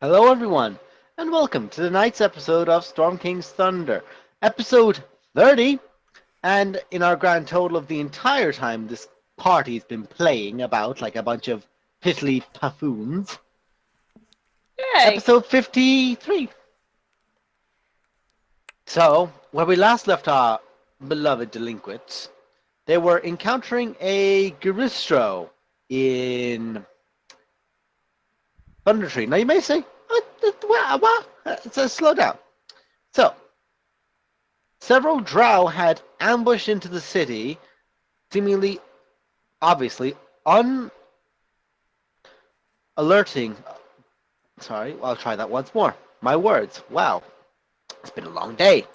Hello, everyone, and welcome to tonight's episode of Storm King's Thunder, episode 30. And in our grand total of the entire time this party's been playing about like a bunch of piddly buffoons, Yay! episode 53. So, where we last left our beloved delinquents, they were encountering a Garistro in Thunder Tree. Now, you may say, what? Slow down. So, several drow had ambushed into the city, seemingly, obviously, alerting. Sorry, I'll try that once more. My words. Wow, it's been a long day.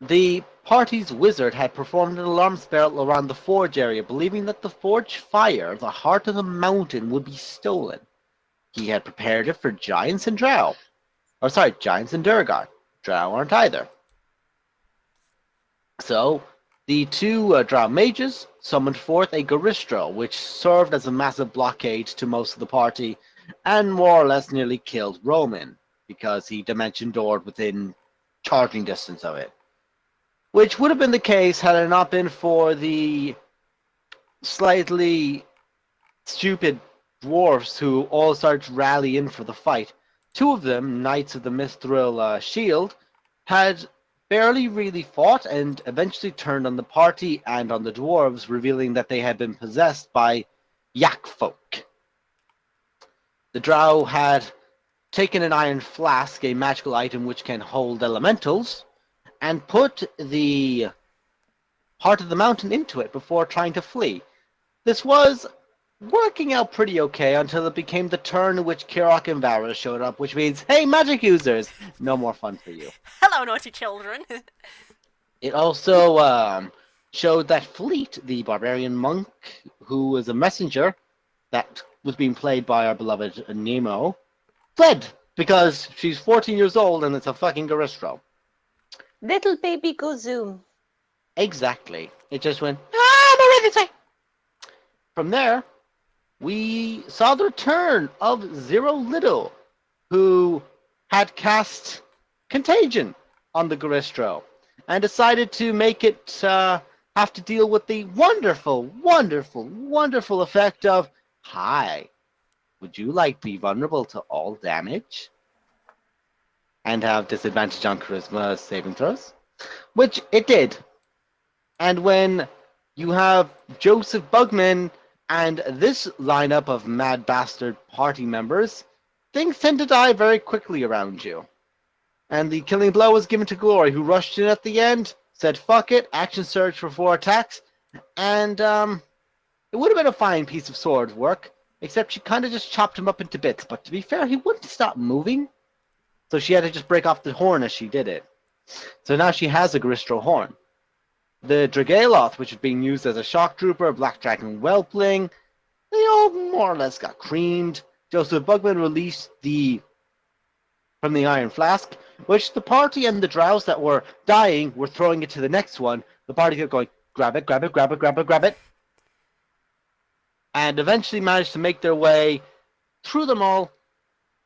The party's wizard had performed an alarm spell around the forge area, believing that the forge fire, the heart of the mountain, would be stolen. He had prepared it for giants and drow. Or sorry, giants and Durgar. Drow aren't either. So, the two drow mages summoned forth a Garistro, which served as a massive blockade to most of the party, and more or less nearly killed Roman, because he dimension doored within charging distance of it. Which would have been the case had it not been for the slightly stupid dwarfs who all started to rally in for the fight. Two of them, Knights of the Mithril Shield, had barely really fought and eventually turned on the party and on the dwarves, revealing that they had been possessed by yak folk. The drow had taken an iron flask, a magical item which can hold elementals, and put the heart of the mountain into it before trying to flee. This was working out pretty okay until it became the turn in which Kirok and Varus showed up, which means, hey, magic users, no more fun for you. Hello, naughty children. It also showed that Fleet, the barbarian monk, who was a messenger that was being played by our beloved Nemo, fled because she's 14 years old and it's a fucking Garistro. Little baby go zoom. Exactly. It just went, I'm already say. From there, we saw the return of Zero Little, who had cast Contagion on the Garistro and decided to make it have to deal with the wonderful, wonderful, wonderful effect of, hi, would you like be vulnerable to all damage? And have disadvantage on charisma saving throws? Which it did. And when you have Joseph Bugman and this lineup of mad bastard party members, things tend to die very quickly around you. And the killing blow was given to Glory, who rushed in at the end, said fuck it, action surge for 4 attacks, and it would have been a fine piece of sword work, except she kind of just chopped him up into bits. But to be fair, he wouldn't stop moving, so she had to just break off the horn as she did it. So now she has a Garistro horn. The Dragaloth, which is being used as a shock trooper, Black Dragon Whelpling, they all more or less got creamed. Joseph Bugman released from the Iron Flask, which the party and the drows that were dying were throwing it to the next one. The party kept going, grab it, grab it, grab it, grab it, grab it. And eventually managed to make their way through them all.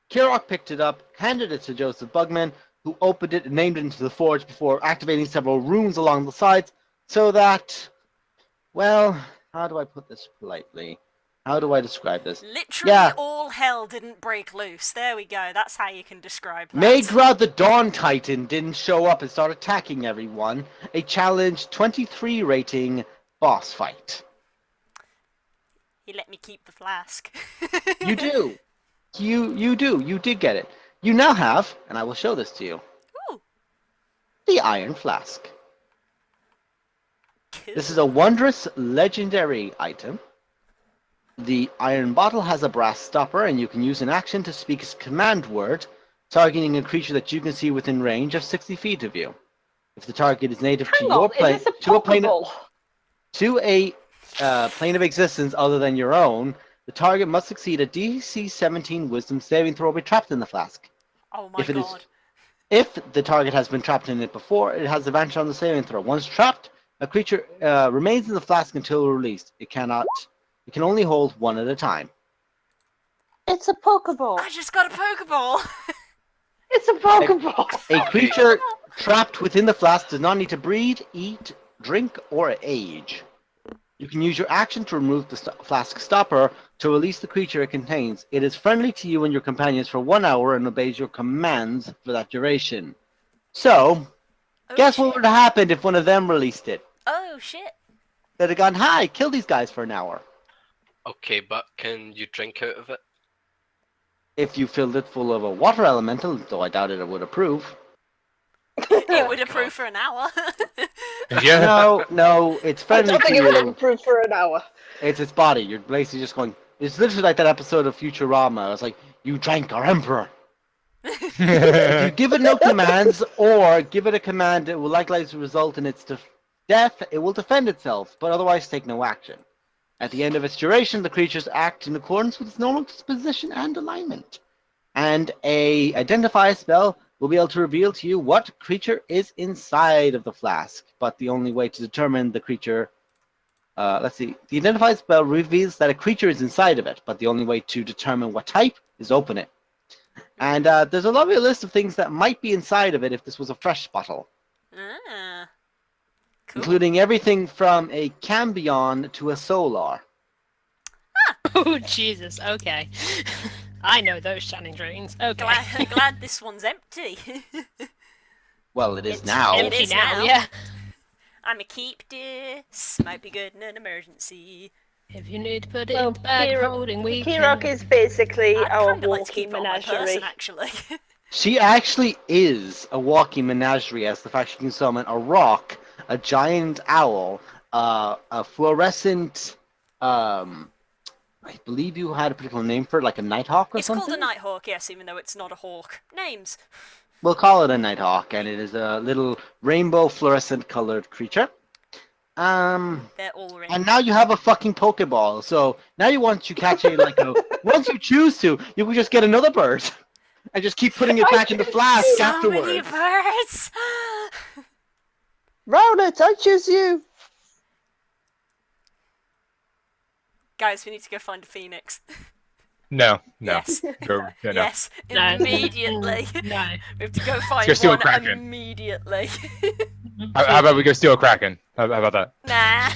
Kirok picked it up, handed it to Joseph Bugman, who opened it and named it into the forge before activating several runes along the sides, so that, well, how do I put this politely? How do I describe this? Literally all hell didn't break loose. There we go. That's how you can describe that. Megra the Dawn Titan didn't show up and start attacking everyone. A challenge 23 rating boss fight. He let me keep the flask. You do. You do. You did get it. You now have, and I will show this to you, Ooh. the Iron Flask. Cool. This is a wondrous legendary item. The iron bottle has a brass stopper, and you can use an action to speak a command word, targeting a creature that you can see within range of 60 feet of you. If the target is native to your plane, to a plane of existence other than your own, the target must succeed a DC 17 Wisdom saving throw or be trapped in the flask. Oh my god. If the target has been trapped in it before, it has advantage on the saving throw. Once trapped, a creature remains in the flask until released. It can only hold one at a time. It's a Pokeball. I just got a Pokeball. It's a Pokeball. A creature trapped within the flask does not need to breathe, eat, drink, or age. You can use your action to remove the flask stopper to release the creature it contains. It is friendly to you and your companions for 1 hour and obeys your commands for that duration. So, guess what would have happened if one of them released it? Oh shit. They'd have gone, hi, kill these guys for an hour. Okay, but can you drink out of it? If you filled it full of a water elemental, though I doubt it would approve. It would approve for an hour. Yeah. No, it's I friendly don't to think it would you. improve for an hour. It's its body. You're basically just going. It's literally like that episode of Futurama. It's like, you drank our emperor. If you give it no commands, or give it a command that will likely result in its death, it will defend itself, but otherwise take no action. At the end of its duration, the creatures act in accordance with its normal disposition and alignment. And a identify spell will be able to reveal to you what creature is inside of the flask. But the only way to determine the creature... let's see. The identify spell reveals that a creature is inside of it, but the only way to determine what type is open it. And there's a lovely list of things that might be inside of it if this was a fresh bottle. Ah. Cool. Including everything from a Cambion to a Solar. Oh, Jesus, okay. I know those shining drains. Okay. Glad this one's empty. Well, it is It's now. empty. Empty is now, now. yeah. I'ma keep this. Might be good in an emergency. If you need to put it Well, in the bag of holding, we Kirok can. is basically I'd our kind of like to walking keep it on my menagerie. person, actually. She actually is a walking menagerie, as the fact she can summon a rock, a giant owl, a fluorescent, I believe you had a particular name for it, like a nighthawk or It's something? called a nighthawk, yes, even though it's not a hawk. Names. We'll call it a nighthawk, and it is a little rainbow fluorescent colored creature. They're all ring. And now you have a fucking Pokeball, so now once you catch a, once you choose to, you can just get another bird. And just keep putting it back in the flask So many afterwards. birds! Rowlet, I choose you. Guys, we need to go find a phoenix. No. Yes. No. Yes, No. immediately. No. We have to go go find steal a one kraken. immediately. How about we go steal a Kraken? How about that? Nah.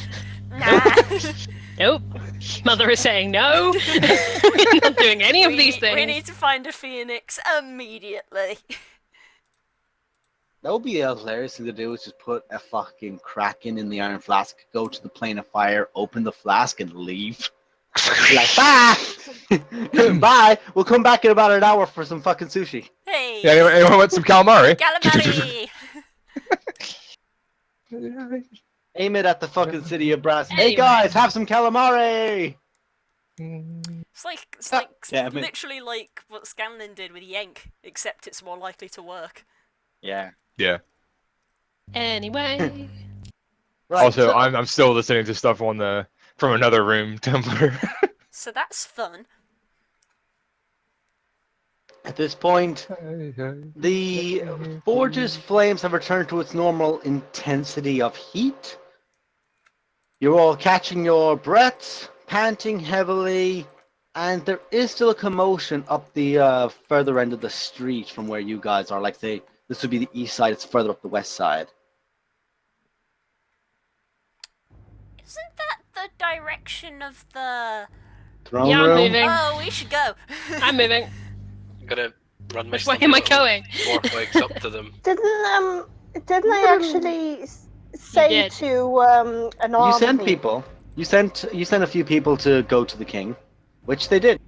Nope. Mother is saying no. We're not doing any of these things. We need to find a phoenix immediately. That would be a hilarious thing to do, is just put a fucking Kraken in the iron flask, go to the plane of fire, open the flask, and leave. Be like, bye! Bye! We'll come back in about an hour for some fucking sushi. Hey! Yeah, anyone want some calamari? Calamari! Aim it at the fucking city of brass. Hey Anyway. guys, have some calamari! It's like Damn it. literally like what Scanlan did with Yank, except it's more likely to work. Yeah. Yeah. Anyway. Right, Also, so- I'm still listening to stuff on the from another room, Tumblr. So that's fun. At this point, the forge's flames have returned to its normal intensity of heat. You're all catching your breaths, panting heavily, and there is still a commotion up the further end of the street from where you guys are. Like, say, this would be the east side, it's further up the west side. Isn't that the direction of the... Throne Yeah, I'm room? moving. Oh, we should go. I'm moving. I'm gonna run my Which way am I going? dwarf legs up to them. Didn't I actually say did. to an army? You sent people. You sent a few people to go to the king, which they did.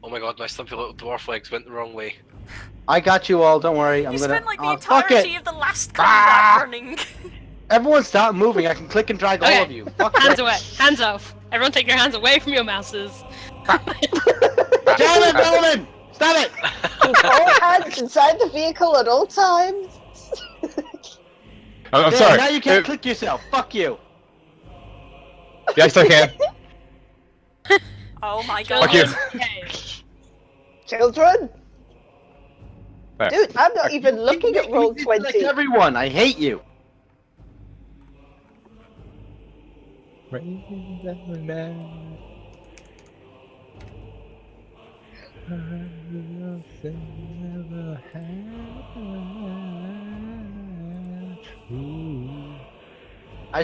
Oh my god, my stumpy little dwarf legs went the wrong way. I got you all. Don't worry. I'm You gonna. spent like the fuck it. entirety of the last combat running. Everyone, stop moving. I can click and drag all Okay. of you. Fuck Hands it. away. Hands off. Everyone take your hands away from your mouses. Damn it, Nolan! Stop it! All hands inside the vehicle at all times. I'm There, sorry. now you can't click yourself. Fuck you. Yes, I can. Oh my Children, god. Fuck you. behave. Children. There. Dude, I'm not even looking at roll Like 20. everyone, I hate you. As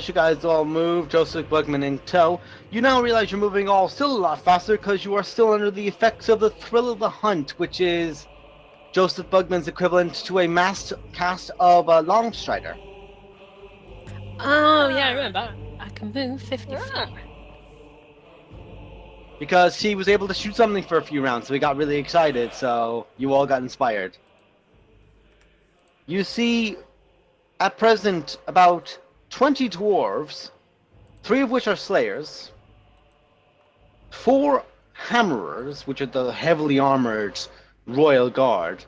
you guys all move, Joseph Bugman in tow, you now realize you're moving all still a lot faster because you are still under the effects of the thrill of the hunt, which is Joseph Bugman's equivalent to a mass cast of a Longstrider. Oh, yeah, I remember. I can move 50 feet. Ah. Because he was able to shoot something for a few rounds, so he got really excited, so you all got inspired. You see, at present, about 20 dwarves, 3 of which are slayers, 4 hammerers, which are the heavily armored royal guard,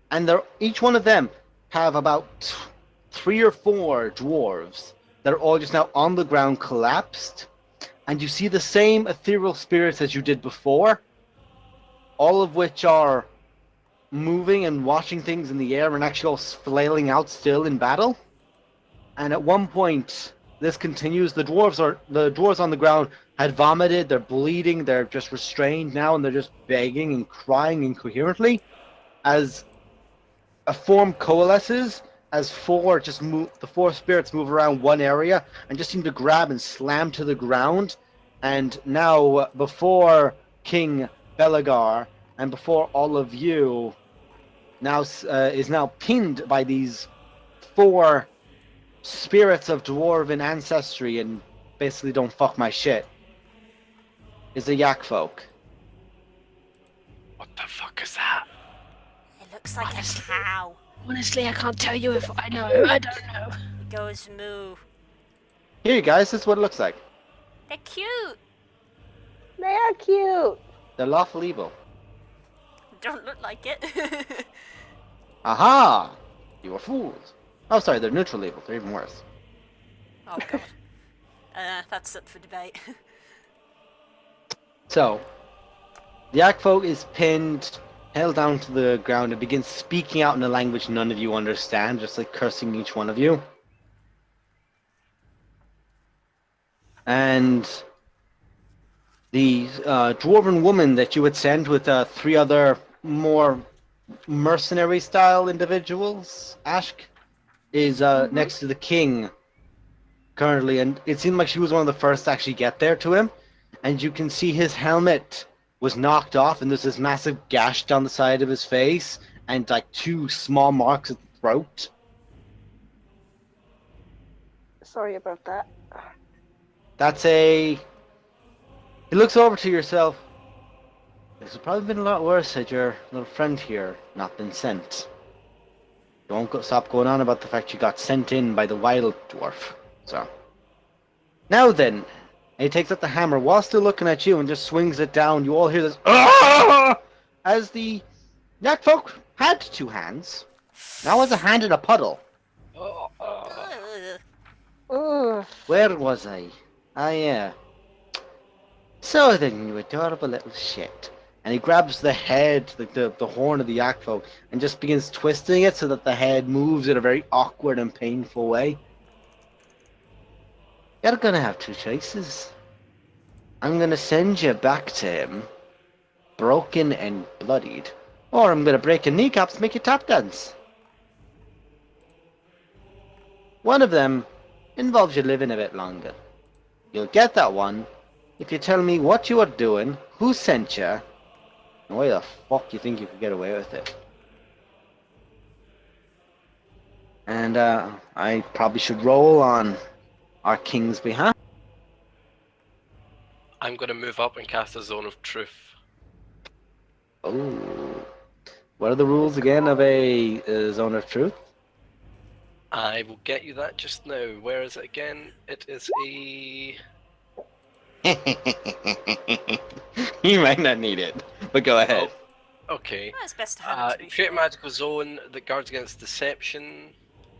and each one of them have about 3 or 4 dwarves that are all just now on the ground collapsed, and you see the same ethereal spirits as you did before, all of which are moving and watching things in the air and actually all flailing out still in battle. And at one point, this continues. The dwarves on the ground had vomited. They're bleeding. They're just restrained now, and they're just begging and crying incoherently as a form coalesces. As the 4 spirits move around one area and just seem to grab and slam to the ground. And now, before King Belagar and before all of you, now is now pinned by these 4 spirits of dwarven ancestry and basically don't fuck my shit, is the yak folk. What the fuck is that? It looks like Honestly. a cow. Honestly, I can't tell you if I know. I don't know. It goes moo. Here, you guys, this is what it looks like. They're cute. They are cute. They're lawful evil. Don't look like it. Aha! You were fooled. Oh, sorry, they're neutral evil. They're even worse. Oh god. That's up for debate. So, the yak folk is pinned, held down to the ground, and begins speaking out in a language none of you understand, just like cursing each one of you. And the dwarven woman that you had sent with 3 other more mercenary-style individuals, Ashk, is next to the king currently, and it seemed like she was one of the first to actually get there to him. And you can see his helmet was knocked off, and there's this massive gash down the side of his face, and like 2 small marks at the throat. Sorry about that. That's a... He looks over to yourself. This would probably been a lot worse had your little friend here not been sent. You won't stop going on about the fact you got sent in by the wild dwarf. So, now then, and he takes up the hammer while still looking at you and just swings it down. You all hear this as the yak folk had 2 hands. Now has a hand in a puddle. Ugh. Ooh. Where was I? Ah, yeah. So then, you adorable little shit. And he grabs the head, the horn of the yak folk, and just begins twisting it so that the head moves in a very awkward and painful way. You're gonna have 2 choices. I'm gonna send you back to him, broken and bloodied, or I'm gonna break your kneecaps and make you tap dance. One of them involves you living a bit longer. You'll get that one if you tell me what you are doing, who sent you, and why the fuck you think you could get away with it. And I probably should roll on our king's behalf. I'm gonna move up and cast a Zone of Truth. Oh. What are the rules again of a Zone of Truth? I will get you that just now. Where is it again? It is a... You might not need it, but go ahead. Okay. Well, it's best to have it to be Create a sure. magical zone that guards against deception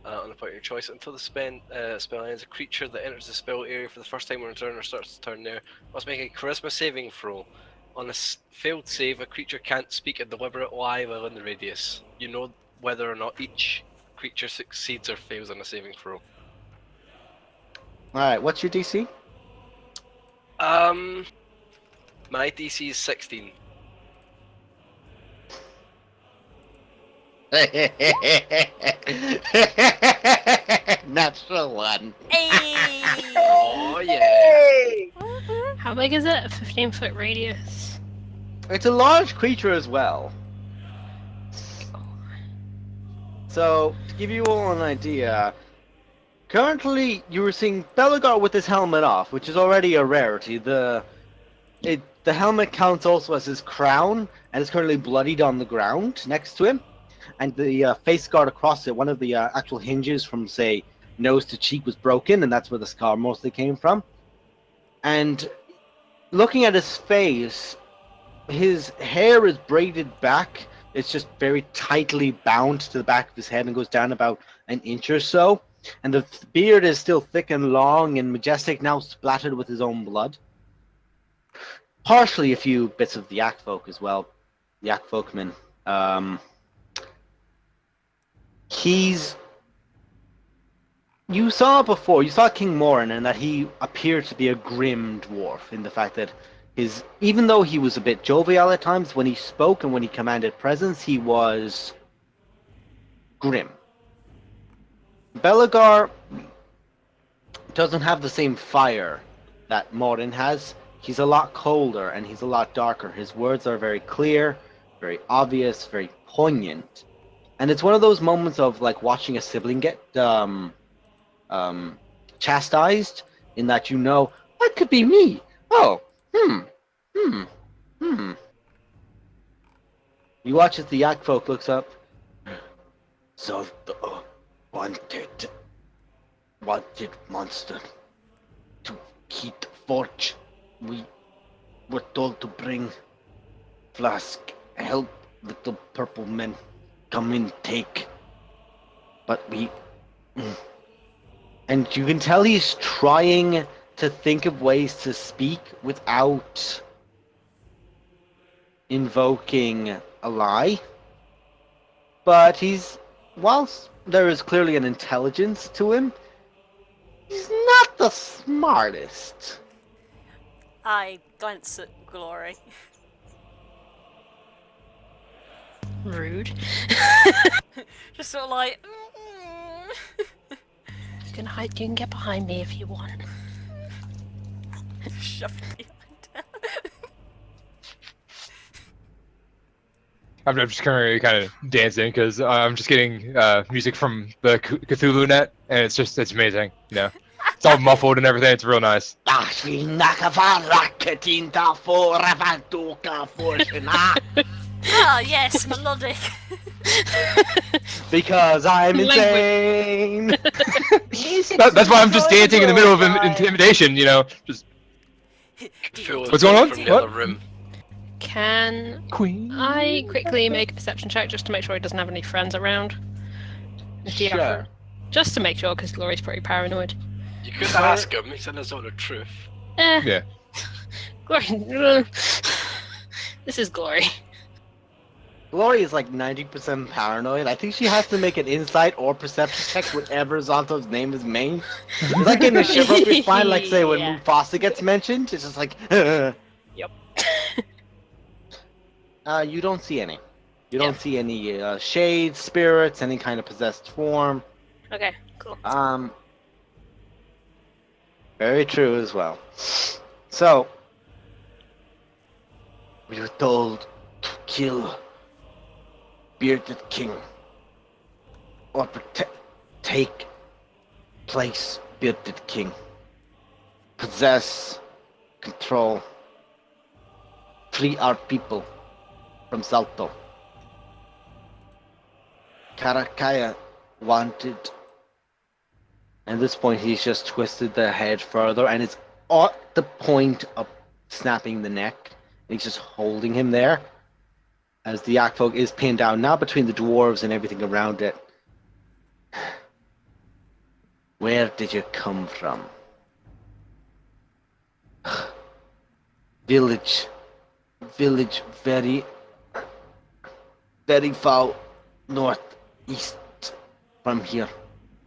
on the point of your choice. Until the spell ends, a creature that enters the spell area for the first time on turn or starts the turn there must make a charisma saving throw. On a failed save, a creature can't speak a deliberate lie while in the radius. You know whether or not each creature succeeds or fails on a saving throw. Alright, what's your DC? My DC is 16. Natural one. Hey! Oh yeah. Hey! How big is it? A 15-foot radius. It's a large creature as well. So, to give you all an idea, currently you were seeing Bellegar with his helmet off, which is already a rarity. The helmet counts also as his crown, and it's currently bloodied on the ground next to him. And the face guard across it, one of the actual hinges from, say, nose to cheek was broken, and that's where the scar mostly came from. And looking at his face, his hair is braided back. It's just very tightly bound to the back of his head and goes down about an inch or so. And the beard is still thick and long and majestic, now splattered with his own blood. Partially a few bits of the Yak folk as well. Yak folkman. You saw before, you saw King Morin, and that he appeared to be a grim dwarf in the fact that even though he was a bit jovial at times, when he spoke and when he commanded presence, he was grim. Bellegar doesn't have the same fire that Morin has. He's a lot colder and he's a lot darker. His words are very clear, very obvious, very poignant. And it's one of those moments of like watching a sibling get chastised, in that that could be me. Oh, You watch as the Yak folk looks up. So the wanted monster to heat forge. We were told to bring flask, help little purple men come in, take. But and you can tell he's trying to think of ways to speak without invoking a lie. But whilst there is clearly an intelligence to him, he's not the smartest. I glance at Glory. Rude. Just sort of like, You can hide. You can get behind me if you want. shove it behind her. I'm just currently kind of dancing because I'm just getting music from the Cthulhu net, and it's amazing. It's all muffled and everything. It's real nice. Ah, yes, melodic. Because I'm insane. That's why I'm just dancing in the middle of intimidation. Just Feel What's going on? From the other room. Can Queen. I quickly make a perception check just to make sure he doesn't have any friends around? Sure. Just to make sure, because Glory's pretty paranoid. You could ask him. He's in his own truth. Yeah. Glory. This is Glory. Glory is like 90% paranoid. I think she has to make an insight or perception check whenever Zonto's name is named. It's like getting a shiver up your spine, like say when Yeah. Mufasa gets mentioned. It's just like, Yep. you don't see any. You don't see any shades, spirits, any kind of possessed form. Okay, cool. Very true as well. So, we were told to kill Bearded King, or take place Bearded King, possess, control, free our people from Salto. Karakaya wanted. At this point, he's just twisted the head further, and it's at the point of snapping the neck. He's just holding him there, as the Yak folk is pinned down, now between the dwarves and everything around it. Where did you come from? Village very, very far northeast from here.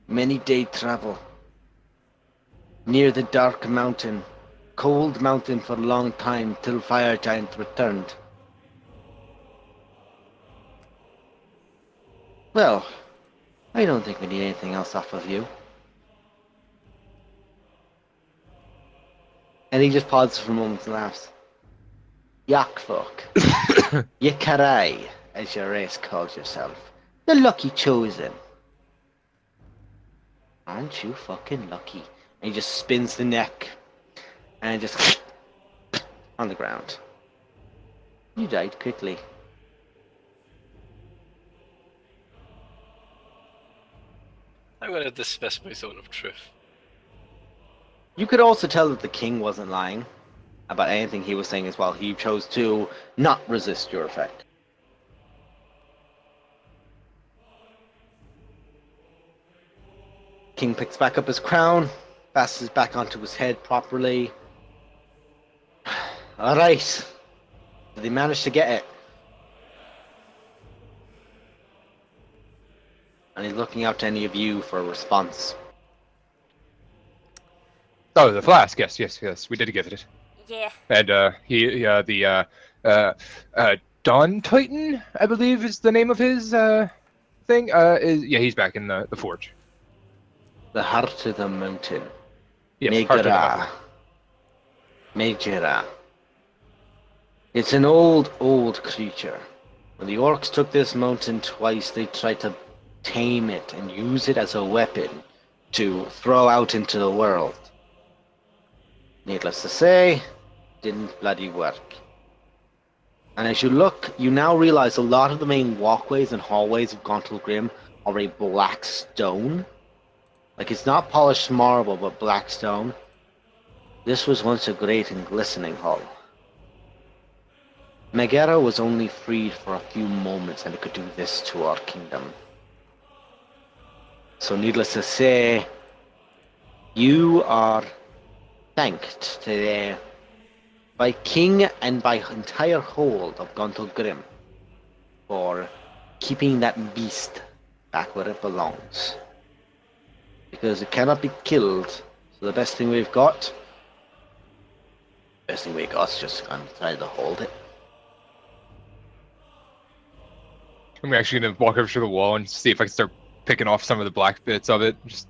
Many day travel. Near the dark mountain. Cold mountain for a long time till Fire Giant returned. Well, I don't think we need anything else off of you. And he just pauses for a moment and laughs. Yak fuck. Yakarai, as your race calls yourself. The lucky chosen. Aren't you fucking lucky? And he just spins the neck. And just on the ground. You died quickly. I'm going to dismiss my zone of truth. You could also tell that the king wasn't lying about anything he was saying as well. He chose to not resist your effect. King picks back up his crown, passes it back onto his head properly. Alright. Did they manage to get it? And he's looking out to any of you for a response. Oh, the flask. Yes, we did get it. Yeah. And Don Titan, I believe, is the name of his thing. He's back in the forge. The heart of the mountain. Yes, Heart of the Mountain. Megara. It's an old creature. When the orcs took this mountain twice, they tried to tame it and use it as a weapon to throw out into the world. Needless to say, didn't bloody work. And as you look, you now realize a lot of the main walkways and hallways of Gontal Grim are a black stone. Like, it's not polished marble, but black stone. This was once a great and glistening hall. Megara was only freed for a few moments, and it could do this to our kingdom. So needless to say, you are thanked today by King and by entire hold of Gontal Grim for keeping that beast back where it belongs. Because it cannot be killed, so the best thing we got is just gonna try to hold it. I'm actually gonna walk over to the wall and see if I can start picking off some of the black bits of it. Just,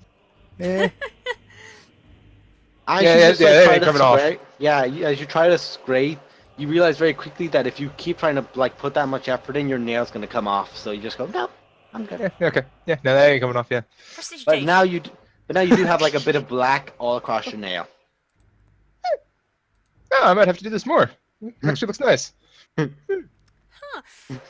As you try to scrape, you realize very quickly that if you keep trying to put that much effort in, your nail's gonna come off. So you just go, no, I'm good. Yeah, okay. Yeah, no, that ain't coming off, yeah. But now you do have a bit of black all across your nail. Oh, I might have to do this more. It actually looks nice. He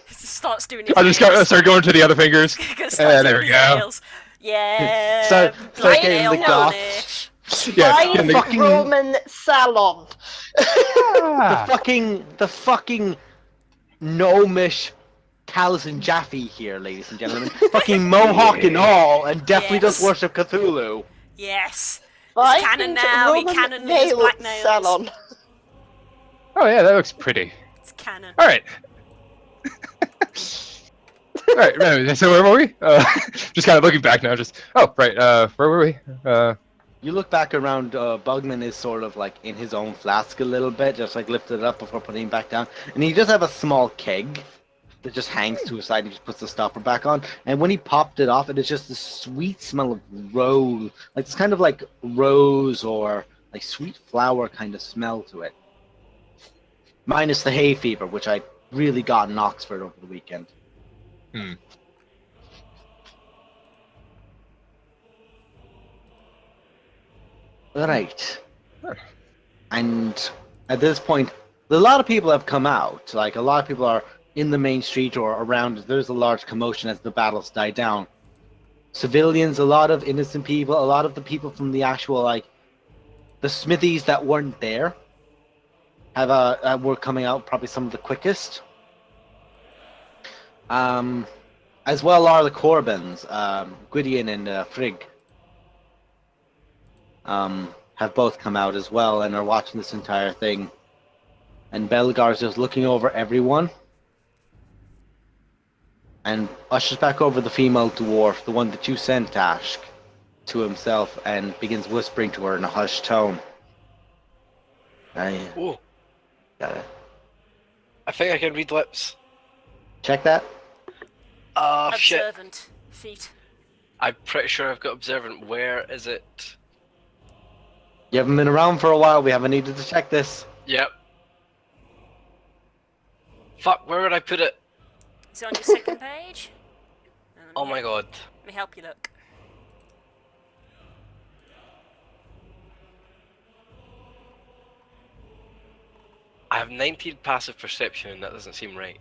starts doing his I just nails. start going to the other fingers. Starts There doing we his go. nails. Yeah. Start getting nail the goth. polish. Yeah, Fine getting the- fucking- Roman salon. The fucking gnomish Taliesin Jaffe here, ladies and gentlemen. Fucking mohawk and all, and definitely does Yes. worship Cthulhu. Yes. Fine canon now, he Roman canon his nail black nails. salon. Oh yeah, that looks pretty. It's canon. All right. All right. So where were we? Just kind of looking back now. Just right. Where were we? You look back around, Bugman is sort of in his own flask a little bit, just lifted it up before putting it back down. And he does have a small keg that just hangs to his side and he just puts the stopper back on. And when he popped it off, it is just a sweet smell of rose. It's kind of like rose or sweet flower kind of smell to it. Minus the hay fever, which I really got in Oxford over the weekend. Right. And at this point, a lot of people have come out. A lot of people are in the main street or around. There's a large commotion as the battles die down. Civilians, a lot of innocent people, a lot of the people from the actual, the smithies that weren't there were coming out probably some of the quickest. As well are the Corbins, Gwydion and Frigg. Have both come out as well and are watching this entire thing. And Belgar's just looking over everyone and ushers back over the female dwarf, the one that you sent, Ashk, to himself and begins whispering to her in a hushed tone. Oh, Got it. I think I can read lips. Check that. Oh shit! Observant feat. I'm pretty sure I've got observant. Where is it? You haven't been around for a while. We haven't needed to check this. Yep. Fuck, where would I put it? Is it on your second page? Oh my god. Let me help you look. I have 19 passive perception and that doesn't seem right.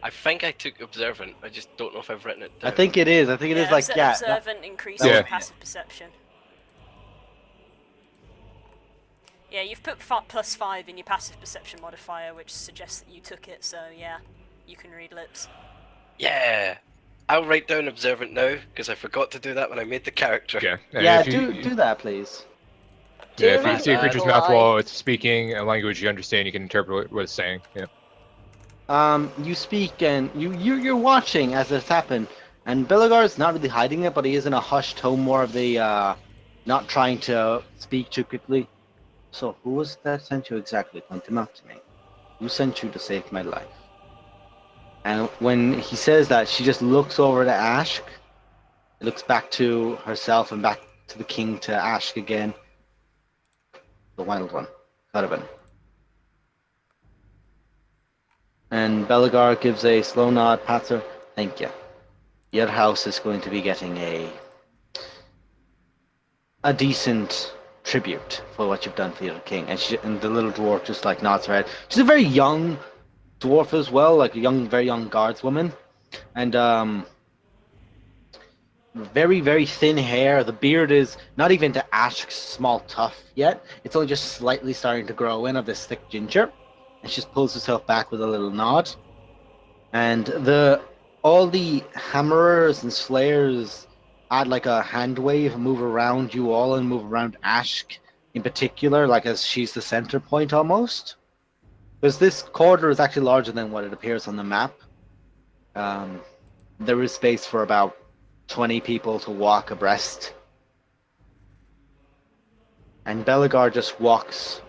I think I took observant, I just don't know if I've written it down. I think it is. I think it is like, yeah. Observant increases Yeah. your passive perception. Yeah, you've put +5 in your passive perception modifier, which suggests that you took it, so yeah, you can read lips. Yeah! I'll write down observant now, because I forgot to do that when I made the character. Yeah. And Yeah, if you, do that, please. Yeah, if Do you see a read creature's that mouth line. while it's speaking a language you understand, you can interpret what it's saying. Yeah. You speak and you're watching as this happened, and Bellegar's not really hiding it, but he is in a hushed tone, more of the not trying to speak too quickly. So who was that sent you exactly? Point him out to me. Who sent you to save my life? And when he says that, she just looks over to Ashk, looks back to herself and back to the king, to Ashk again. The wild one, Caravan. And Bellegar gives a slow nod, pats her. Thank you. Your house is going to be getting a decent tribute for what you've done for your king. And the little dwarf just like nods her head. She's a very young dwarf as well, like a very young guardswoman, and very, very thin hair. The beard is not even to Ashk's small tuft yet. It's only just slightly starting to grow in of this thick ginger. And she just pulls herself back with a little nod. And all the hammerers and slayers add like a hand wave and move around you all and move around Ashk in particular, like as she's the center point almost. Because this corridor is actually larger than what it appears on the map. There is space for about 20 people to walk abreast. And Bellegar just walks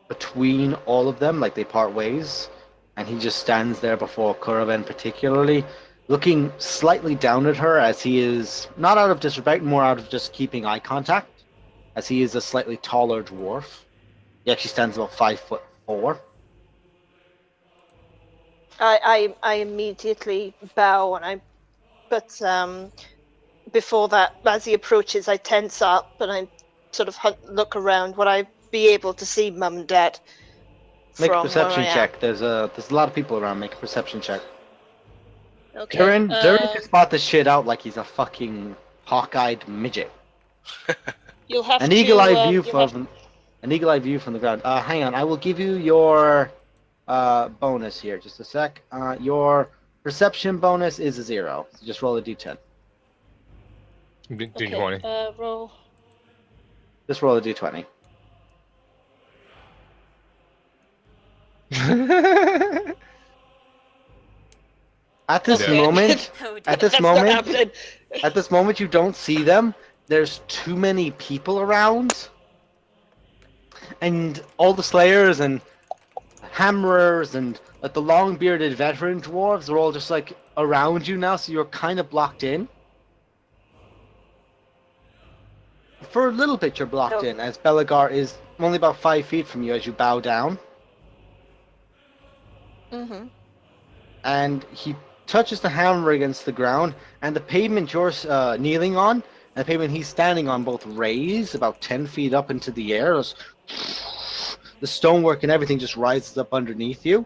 between all of them, like they part ways. And he just stands there before Caravan particularly, looking slightly down at her, as he is, not out of disrespect, more out of just keeping eye contact, as he is a slightly taller dwarf. He actually stands about 5'4". I immediately bow, but before that, as he approaches, I tense up and I sort of look around. Would I be able to see Mum and Dad? Make a from perception where I am? check. There's a lot of people around. Make a perception check. Okay. Durin can spot this shit out like he's a fucking hawk-eyed midget. You'll have An to, eagle-eye view you'll have- from the ground. Hang on, I will give you your bonus here. Just a sec. Your perception bonus is a 0. So just roll a d10. D20. Roll. Just roll a d20. At this Yeah. moment, Oh dear. at this That's not moment, happening. at this moment, you don't see them. There's too many people around, and all the slayers and hammerers and like the long-bearded veteran dwarves are all just like around you now, so you're kind of blocked in. For a little bit, you're blocked in, as Bellegar is only about 5 feet from you as you bow down, Mm-hmm. and he touches the hammer against the ground, and the pavement you're kneeling on, and the pavement he's standing on, both raise about 10 feet up into the air. The stonework and everything just rises up underneath you.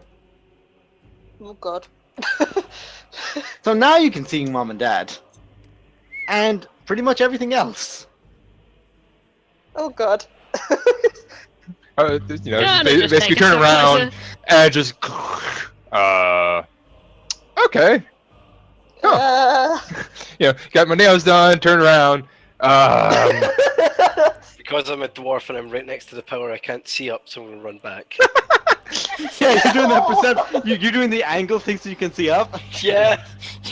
Oh God. So now you can see Mom and Dad. And pretty much everything else. Oh God. Yeah, and Basically just take turn a around closer. and just, okay. Got my nails done, turn around. Because I'm a dwarf and I'm right next to the pillar, I can't see up, so I'm gonna run back. Yeah, you're doing that perception. You're doing the angle thing so you can see up. Yeah,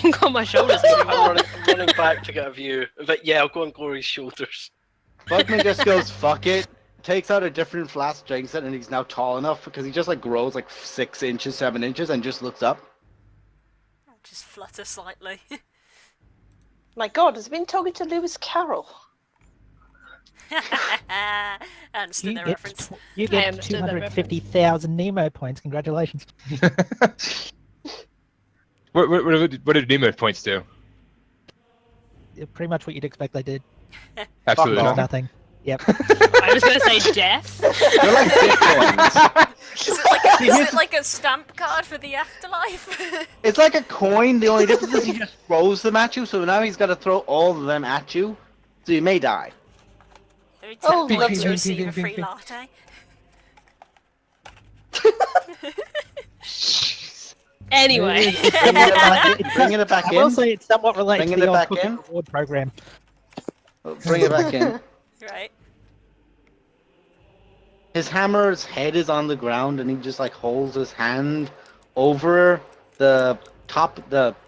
You got my shoulders. I'm running back to get a view. But yeah, I'll go on Glory's shoulders. Bugman just goes, fuck it. Takes out a different flask, drinks it, and he's now tall enough because he just like grows like 6 inches, 7 inches, and just looks up. just flutter slightly. My God, has he been talking to Lewis Carroll? I understood You their get reference. you I get understood that 250,000 Nemo points. Congratulations. What did Nemo points do? Pretty much what you'd expect they did. Absolutely Fuck Just nothing. nothing. Yep. I was going to say death. They're like bitcoins. Is it like a stamp card for the afterlife? It's like a coin. The only difference is he just throws them at you. So now he's got to throw all of them at you. So you may die. Every 10 Oh, points to lovely. receive a free latte. Anyway. Bringing it back I will in. say it's somewhat related Bringing to the it old back cookie in. reward program. Bring it back in. Right. His hammer's head is on the ground, and he just like holds his hand over the top,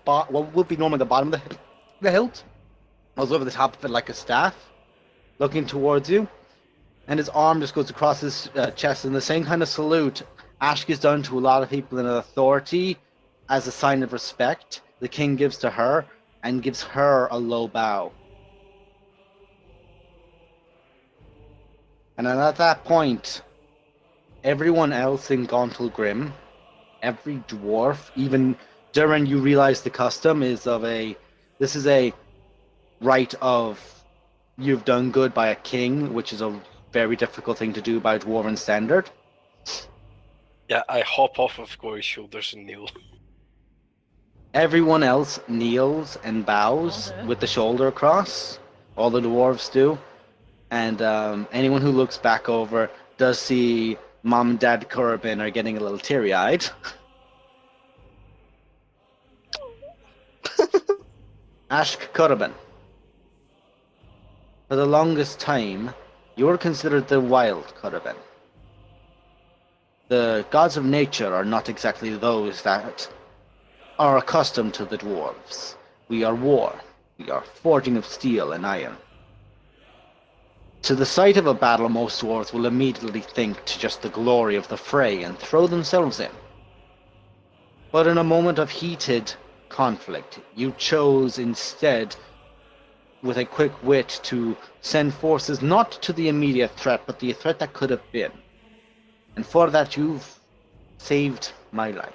what would be normally the bottom of the hilt. Goes over the top of it like a staff, looking towards you, and his arm just goes across his chest in the same kind of salute Ashk has done to a lot of people in authority as a sign of respect. The king gives to her and gives her a low bow. And then at that point, everyone else in Gauntled Grim, every dwarf, even Durin, you realize the custom is this is a rite of you've done good by a king, which is a very difficult thing to do by dwarven standard. Yeah, I hop off of Gory's shoulders and kneel. Everyone else kneels and bows All with the shoulder across. All the dwarves do. And anyone who looks back over does see Mom and Dad Corbin are getting a little teary-eyed. Ashk Corbin. For the longest time, you were considered the wild Corbin. The gods of nature are not exactly those that are accustomed to the dwarves. We are war. We are forging of steel and iron. To the sight of a battle, most dwarves will immediately think to just the glory of the fray and throw themselves in. But in a moment of heated conflict, you chose instead, with a quick wit, to send forces not to the immediate threat, but the threat that could have been. And for that, you've saved my life.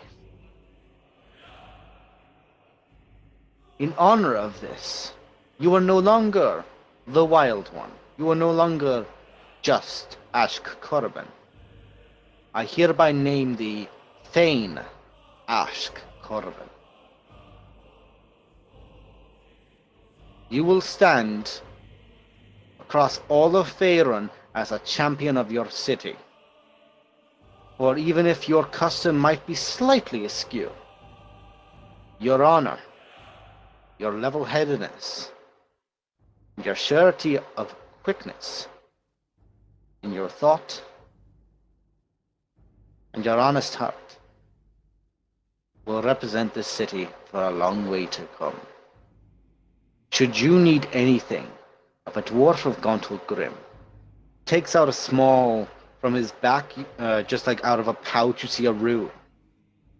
In honor of this, you are no longer the Wild One. You are no longer just Ashk Corbin. I hereby name thee Thane Ashk Corbin. You will stand across all of Faerun as a champion of your city. For even if your custom might be slightly askew, your honor, your level-headedness, your surety of quickness in your thought, and your honest heart will represent this city for a long way to come. Should you need anything of a dwarf of Gauntled Grim, takes out a small, from his back, just like out of a pouch, you see a rune.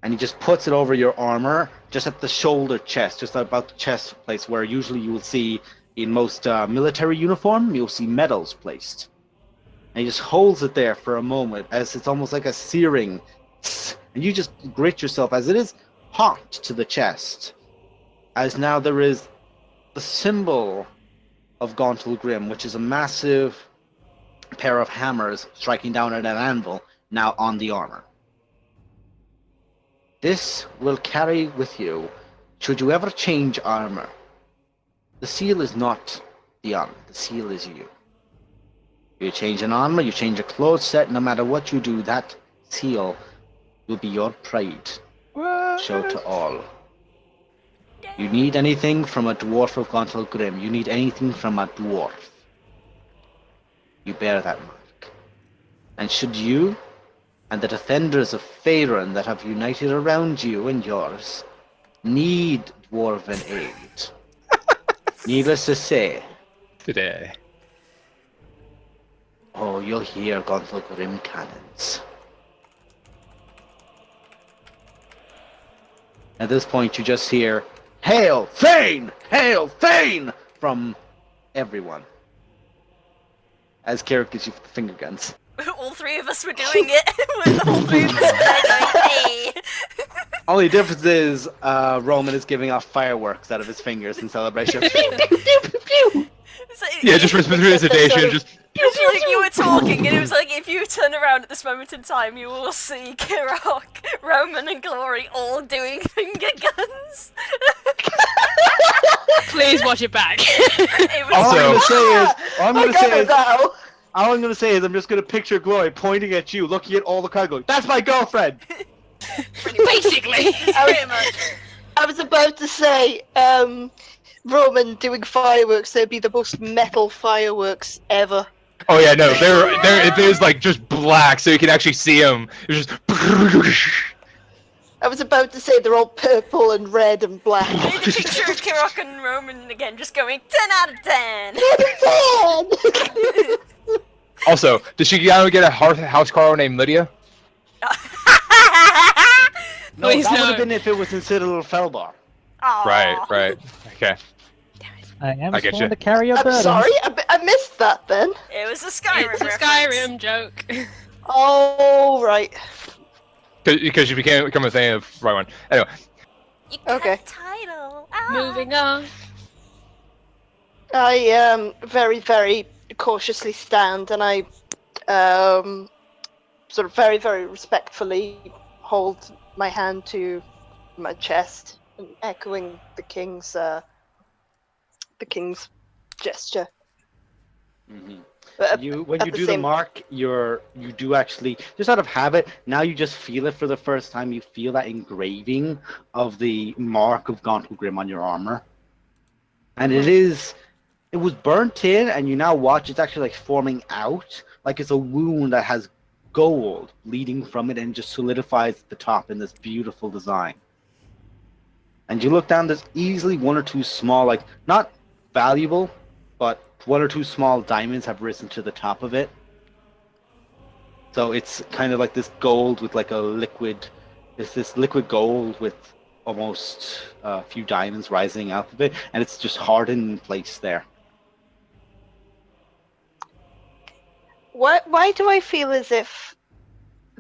And he just puts it over your armor, just at the shoulder chest, just about the chest place where usually you will see in most military uniform, you'll see medals placed. And he just holds it there for a moment, as it's almost like a searing, and you just grit yourself as it is hot to the chest. As now there is the symbol of Gauntled Grim, which is a massive pair of hammers striking down at an anvil, now on the armor. This will carry with you, should you ever change armor. The seal is not the armor, the seal is you. You change an armor, you change a clothes set, no matter what you do, that seal will be your pride. Show to all. You need anything from a dwarf of Gauntled Grim, you need anything from a dwarf, you bear that mark. And should you and the defenders of Faerun that have united around you and yours need dwarven aid, needless to say, Today. oh, you'll hear Gauntled Grim cannons. At this point, you just hear, "Hail Thane! Hail Thane!" from everyone. As Carrick gives you the finger guns. All three of us were doing it. All three of us were there going, hey! Only difference is Roman is giving off fireworks out of his fingers in celebration. Pew, pew, pew, pew, pew. It's like, Yeah, just recitation, just. it's like you were talking, and it was like if you turn around at this moment in time, you will see Kirok, Roman, and Glory all doing finger guns. Please watch it back. It was All I'm gonna say is, I'm just gonna picture Glory pointing at you, looking at all the crowd, going, "That's my girlfriend." Basically. pretty much. I was about to say, Roman doing fireworks, they'd be the most metal fireworks ever. Oh yeah, no, there's like just black, so you can actually see them. It's just. I was about to say they're all purple and red and black. I need a picture of Kirok and Roman again, just going 10 out of 10. Also, did she get a house call named Lydia? No, Please that would no. have been if it was in Citadel Felbar. Aw. Right. Okay. I am I get sworn you. to carry a I'm burden. sorry, I missed that then. It was a Skyrim It's a reference. Skyrim joke. Oh, right. Because you become a thing of right one. Anyway, You got Okay. a title. Ah. Moving on. I very, very cautiously stand and I sort of very, very respectfully hold my hand to my chest, echoing the king's gesture. Mm-hmm. But When at you the do the same- mark, you do actually just out of habit. Now you just feel it for the first time. You feel that engraving of the mark of Gauntlegrim on your armor, and it was burnt in, and you now watch it's actually like forming out, like it's a wound that has gold bleeding from it, and just solidifies at the top in this beautiful design. And you look down, there's easily one or two small, like not valuable, but one or two small diamonds have risen to the top of it. So it's kind of like this gold with like a liquid, it's this liquid gold with almost a few diamonds rising out of it, and it's just hardened in place there. why do I feel as if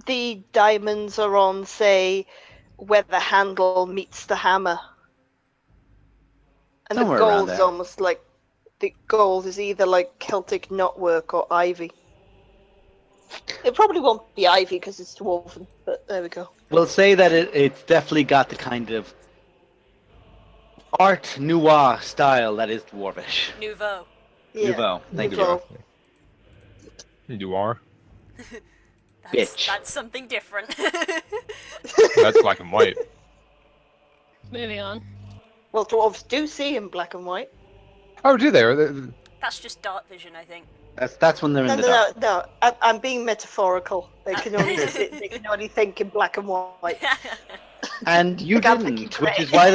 the diamonds are on, say, where the handle meets the hammer? And Somewhere the around gold is there. almost like the gold is either like Celtic knotwork or ivy. It probably won't be ivy because it's dwarven, but there we go. We'll say that it's definitely got the kind of art nouveau style that is dwarvish. Nouveau. Yeah. Nouveau, thank you. Nouveau. you are. Bitch. That's something different. That's black and white. Moving on. Well, dwarves do see in black and white. Oh, do they? That's just dark vision, I think. That's when they're in No, the no, dark. no, no. I'm being metaphorical. They can only they can only think in black and white. And you Like, I'm thinking didn't, which grey. is why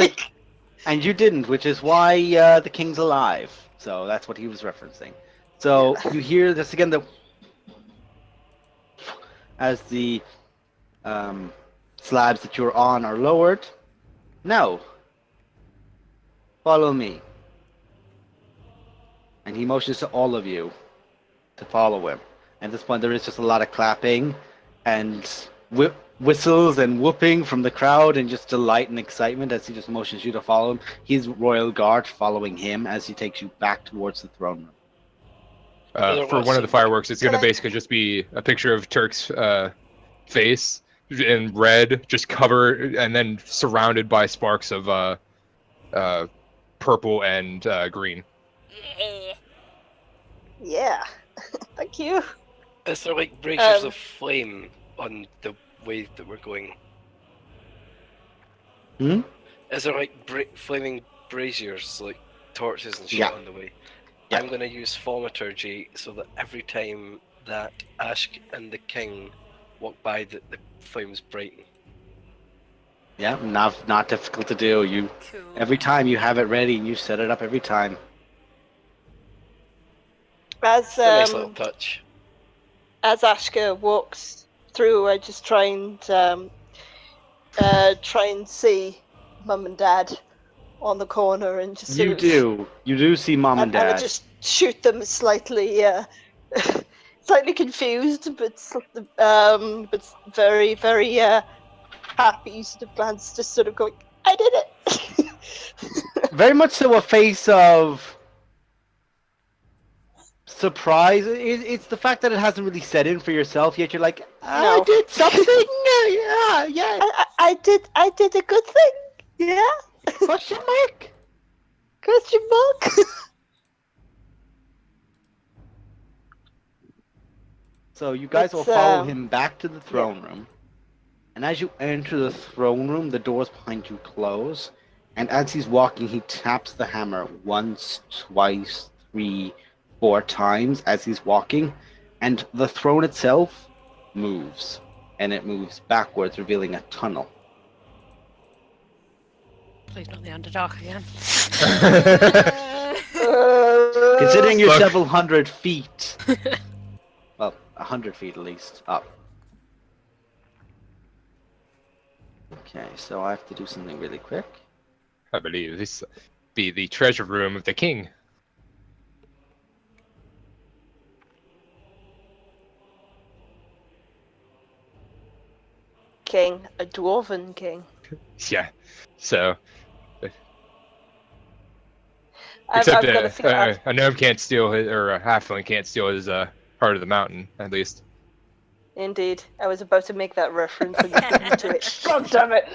which is why the king's alive. So that's what he was referencing. So you hear this again, as the slabs that you're on are lowered. Now, follow me. And he motions to all of you to follow him. At this point, there is just a lot of clapping and whistles and whooping from the crowd, and just delight and excitement as he just motions you to follow him. He's royal guard following him as he takes you back towards the throne room. For one of the fireworks, it's gonna basically just be a picture of Turk's face in red, just covered and then surrounded by sparks of purple and green. Yeah. Yeah. Thank you. Is there like braziers of flame on the way that we're going? Hmm? Is there like flaming braziers, like torches and shit Yeah. on the way? Yeah. I'm gonna use thaumaturgy so that every time that Ashk and the king walk by, the flames brighten. Yeah, not difficult to do. You Cool. every time you have it ready and you set it up every time. As It's a nice little touch. as Ashka walks through, I just try and see mum and dad on the corner and just sort You of, do. You do see mom and and I dad. just shoot them slightly, slightly confused, but very, very happy. Sort of glance, just sort of going, "I did it." Very much so a face of surprise. It's the fact that it hasn't really set in for yourself yet. You're like, I No. did something. Yeah. I did a good thing. Yeah. Question mark? Question mark. So you guys will But, follow him back to the throne room. And as you enter the throne room, the doors behind you close. And as he's walking, he taps the hammer once, twice, 3, 4 times as he's walking. And the throne itself moves. And it moves backwards, revealing a tunnel. Please not the Underdark again. Considering you're Look. several hundred feet, well, 100 feet at least, up. Okay, so I have to do something really quick. I believe this be the treasure room of the king. King, a dwarven king. Yeah. So, I've except got a feeling. a gnome can't steal his, or a halfling can't steal his part of the mountain, at least. Indeed, I was about to make that reference and you beat me to it. God damn it!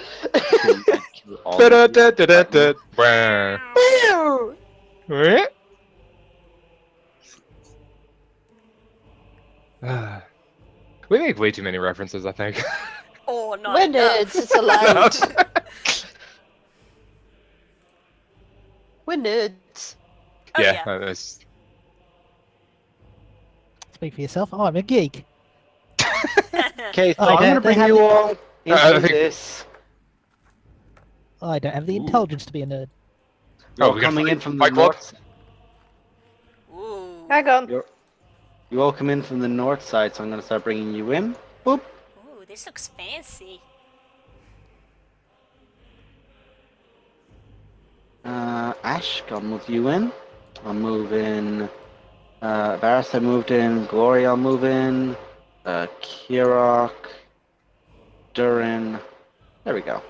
Kill all of you. Wow. Ew! We make way too many references, I think. Or not We're enough. nerds. It's allowed. No. We're nerds. Oh, Yeah, yeah. that's- Speak for yourself. Oh, I'm a geek. Okay, so Oh, I'm they- going to they bring have you the- all I into think- this. I don't have the Ooh. intelligence to be a nerd. You're all we got coming in Fight- from the Fight Club? north. Ooh. Hang on. You all come in from the north side, so I'm going to start bringing you in. Boop. Ooh, this looks fancy. Ash, I'll move you in. I'll move in. Varus, I moved in. Glory, I'll move in. Kirok. Durin. There we go.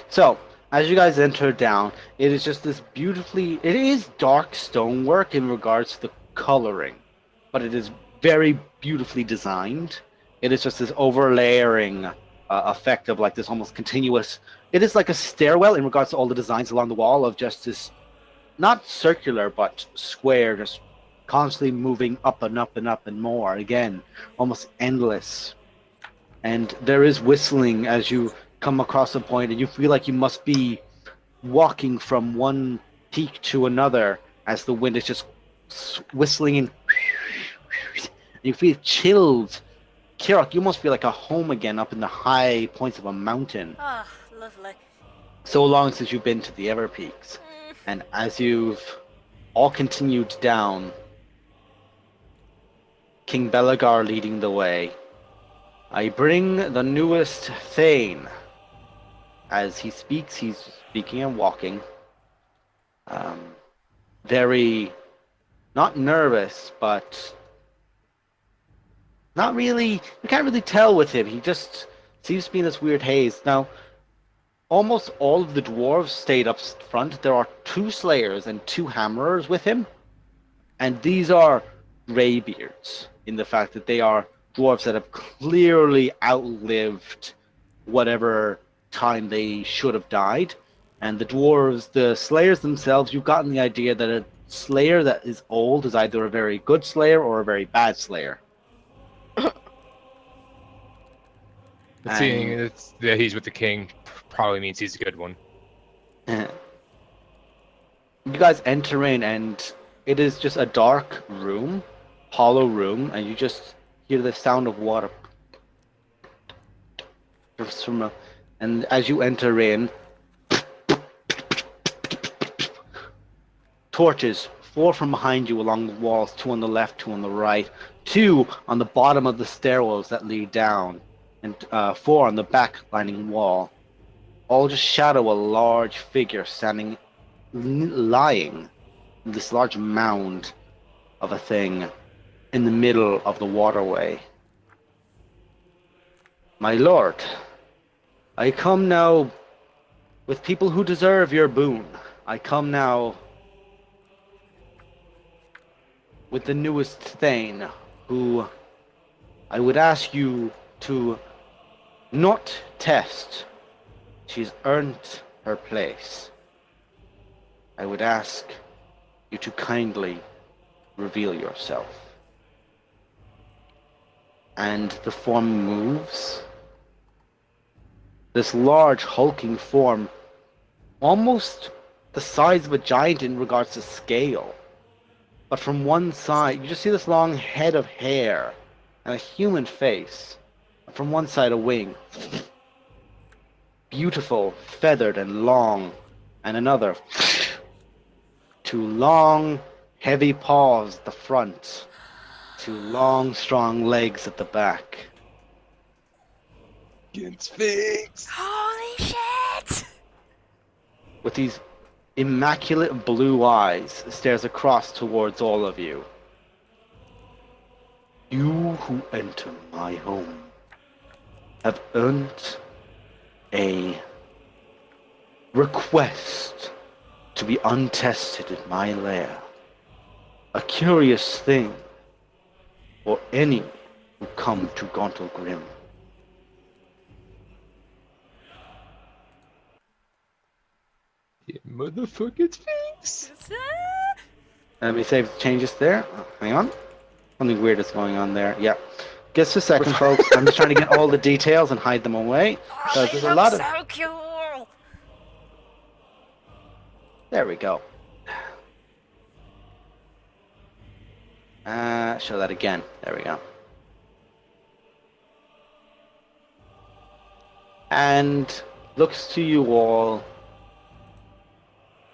So, as you guys enter down, it is just this beautifully. It is dark stonework in regards to the coloring, but it is very beautifully designed. It is just this overlayering effect of like this almost continuous. It is like a stairwell in regards to all the designs along the wall of just this, not circular but square, just constantly moving up and up and up and more. Again, almost endless. And there is whistling as you come across a point, and you feel like you must be walking from one peak to another as the wind is just whistling and you feel chilled. Kirok, you must feel like a home again up in the high points of a mountain. Ah, lovely. So long since you've been to the Ever Peaks. And as you've all continued down, King Belagar leading the way, I bring the newest Thane. As he speaks, he's speaking and walking. Very, not nervous, but not really, you can't really tell with him. He just seems to be in this weird haze. Now, almost all of the dwarves stayed up front. There are 2 slayers and 2 hammerers with him. And these are greybeards in the fact that they are dwarves that have clearly outlived whatever time they should have died. And the dwarves, the slayers themselves, you've gotten the idea that a slayer that is old is either a very good slayer or a very bad slayer. Seeing that he's with the king probably means he's a good one. You guys enter in, and it is just a dark room, hollow room, and you just hear the sound of water. And as you enter in, torches, 4 from behind you along the walls, 2 on the left, 2 on the right, 2 on the bottom of the stairwells that lead down, and 4 on the back lining wall. all just shadow a large figure standing, lying in this large mound of a thing in the middle of the waterway. My lord, I come now with people who deserve your boon. I come now with the newest Thane, who I would ask you to not test. She's earned her place. I would ask you to kindly reveal yourself. And the form moves. This large hulking form, almost the size of a giant in regards to scale. But from one side, you just see this long head of hair and a human face. From one side, a wing. Beautiful, feathered, and long. And another. Two long, heavy paws at the front. Two long, strong legs at the back. Sphinx. Holy shit! With these immaculate blue eyes, stares across towards all of you. You who enter my home have earned a request to be untested in my lair. A curious thing for any who come to Gauntle Grim. Yeah, motherfucking Sphinx. Let me save changes there. Oh, hang on. Something weird is going on there. Yeah. Just a second, folks. I'm just trying to get all the details and hide them away. Oh, Because they there's a look lot of... so cool! There we go. Show that again. There we go. And looks to you all.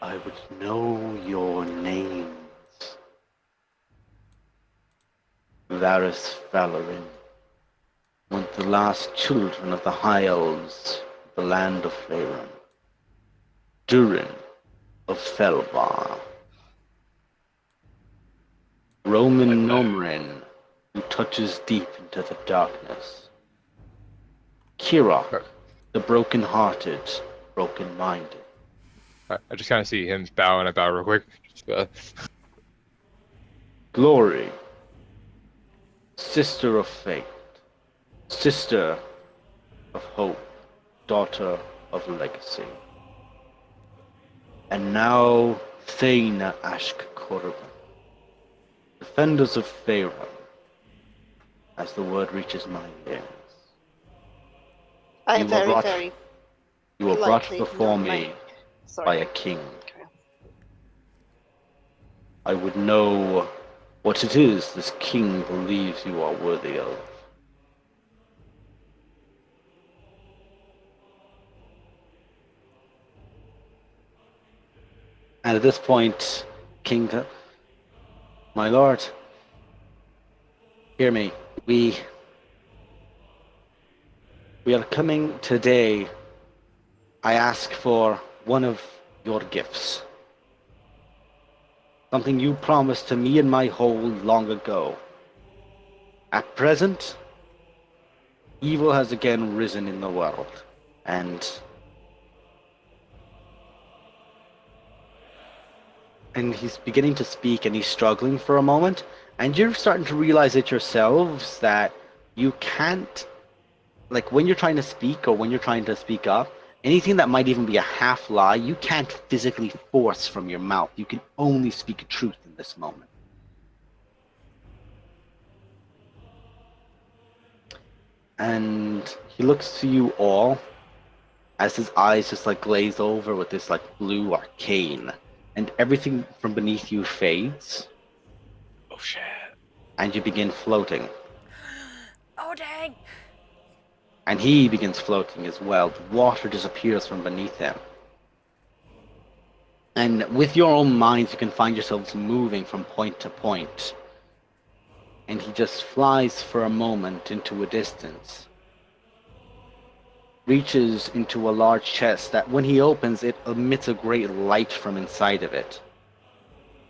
I would know your names. Varys Valorin, one of the last children of the High Elves, the land of Faerun. Durin of Felvar. Roman Nomrin, who touches deep into the darkness. Kirok, the broken-hearted, broken-minded. I just kind of see him bow and I bow real quick. Glory, sister of fate, sister of hope, daughter of legacy. And now Thane Ashk Korban, defenders of Faerun, as the word reaches my ears. I You were very, brought- very You were brought politely before nod me my- Sorry. by a king. I would know what it is this king believes you are worthy of. And at this point, King, my lord, hear me. We are coming today. I ask for one of your gifts. Something you promised to me and my hold long ago. At present, evil has again risen in the world, and he's beginning to speak, and he's struggling for a moment, and you're starting to realize it yourselves that you can't, like when you're trying to speak or when you're trying to speak up, anything that might even be a half lie, you can't physically force from your mouth. You can only speak truth in this moment. And he looks to you all as his eyes just like glaze over with this like blue arcane, and everything from beneath you fades, Oh shit. and you begin floating. Oh dang! And he begins floating as well. The water disappears from beneath him. And with your own minds, you can find yourselves moving from point to point. And he just flies for a moment into a distance. reaches into a large chest that when he opens, it emits a great light from inside of it.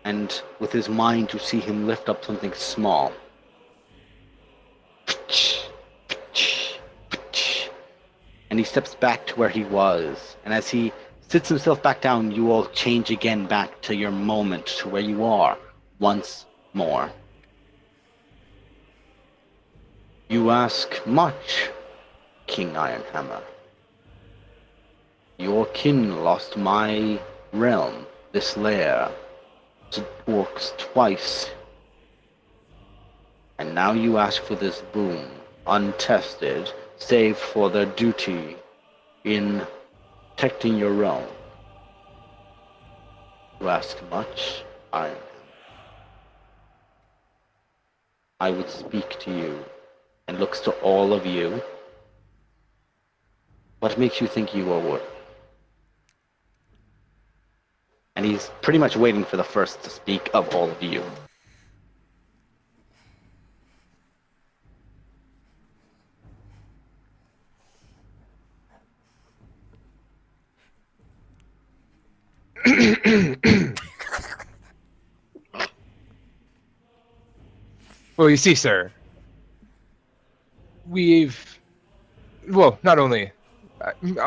And with his mind, you see him lift up something small. And he steps back to where he was. And as he sits himself back down, you all change again back to your moment, to where you are once more. You ask much, King Ironhammer. Your kin lost my realm, this lair, to orcs twice. And now you ask for this boon, untested, save for their duty in protecting your realm. You ask much, I would speak to you, and looks to all of you. What makes you think you are worth? And he's pretty much waiting for the first to speak of all of you. Well, you see, sir, we've, well, not only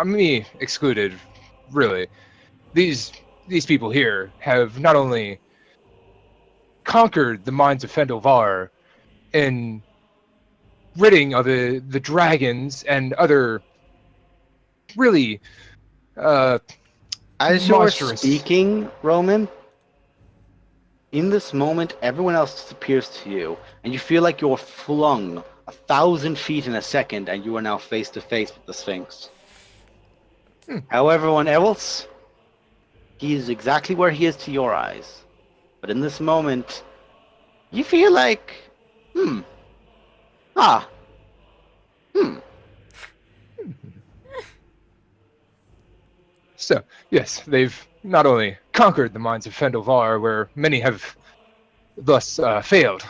me excluded, really. These people here have not only conquered the mines of Fendelvar in ridding of the dragons and other really As you were monstrous. speaking, Roman, in this moment, everyone else disappears to you, and you feel like you're flung 1,000 feet in a second, and you are now face to face with the Sphinx. However, everyone else, he is exactly where he is to your eyes. But in this moment, you feel like, ah, So, yes, they've not only conquered the mines of Fendelvar, where many have thus failed,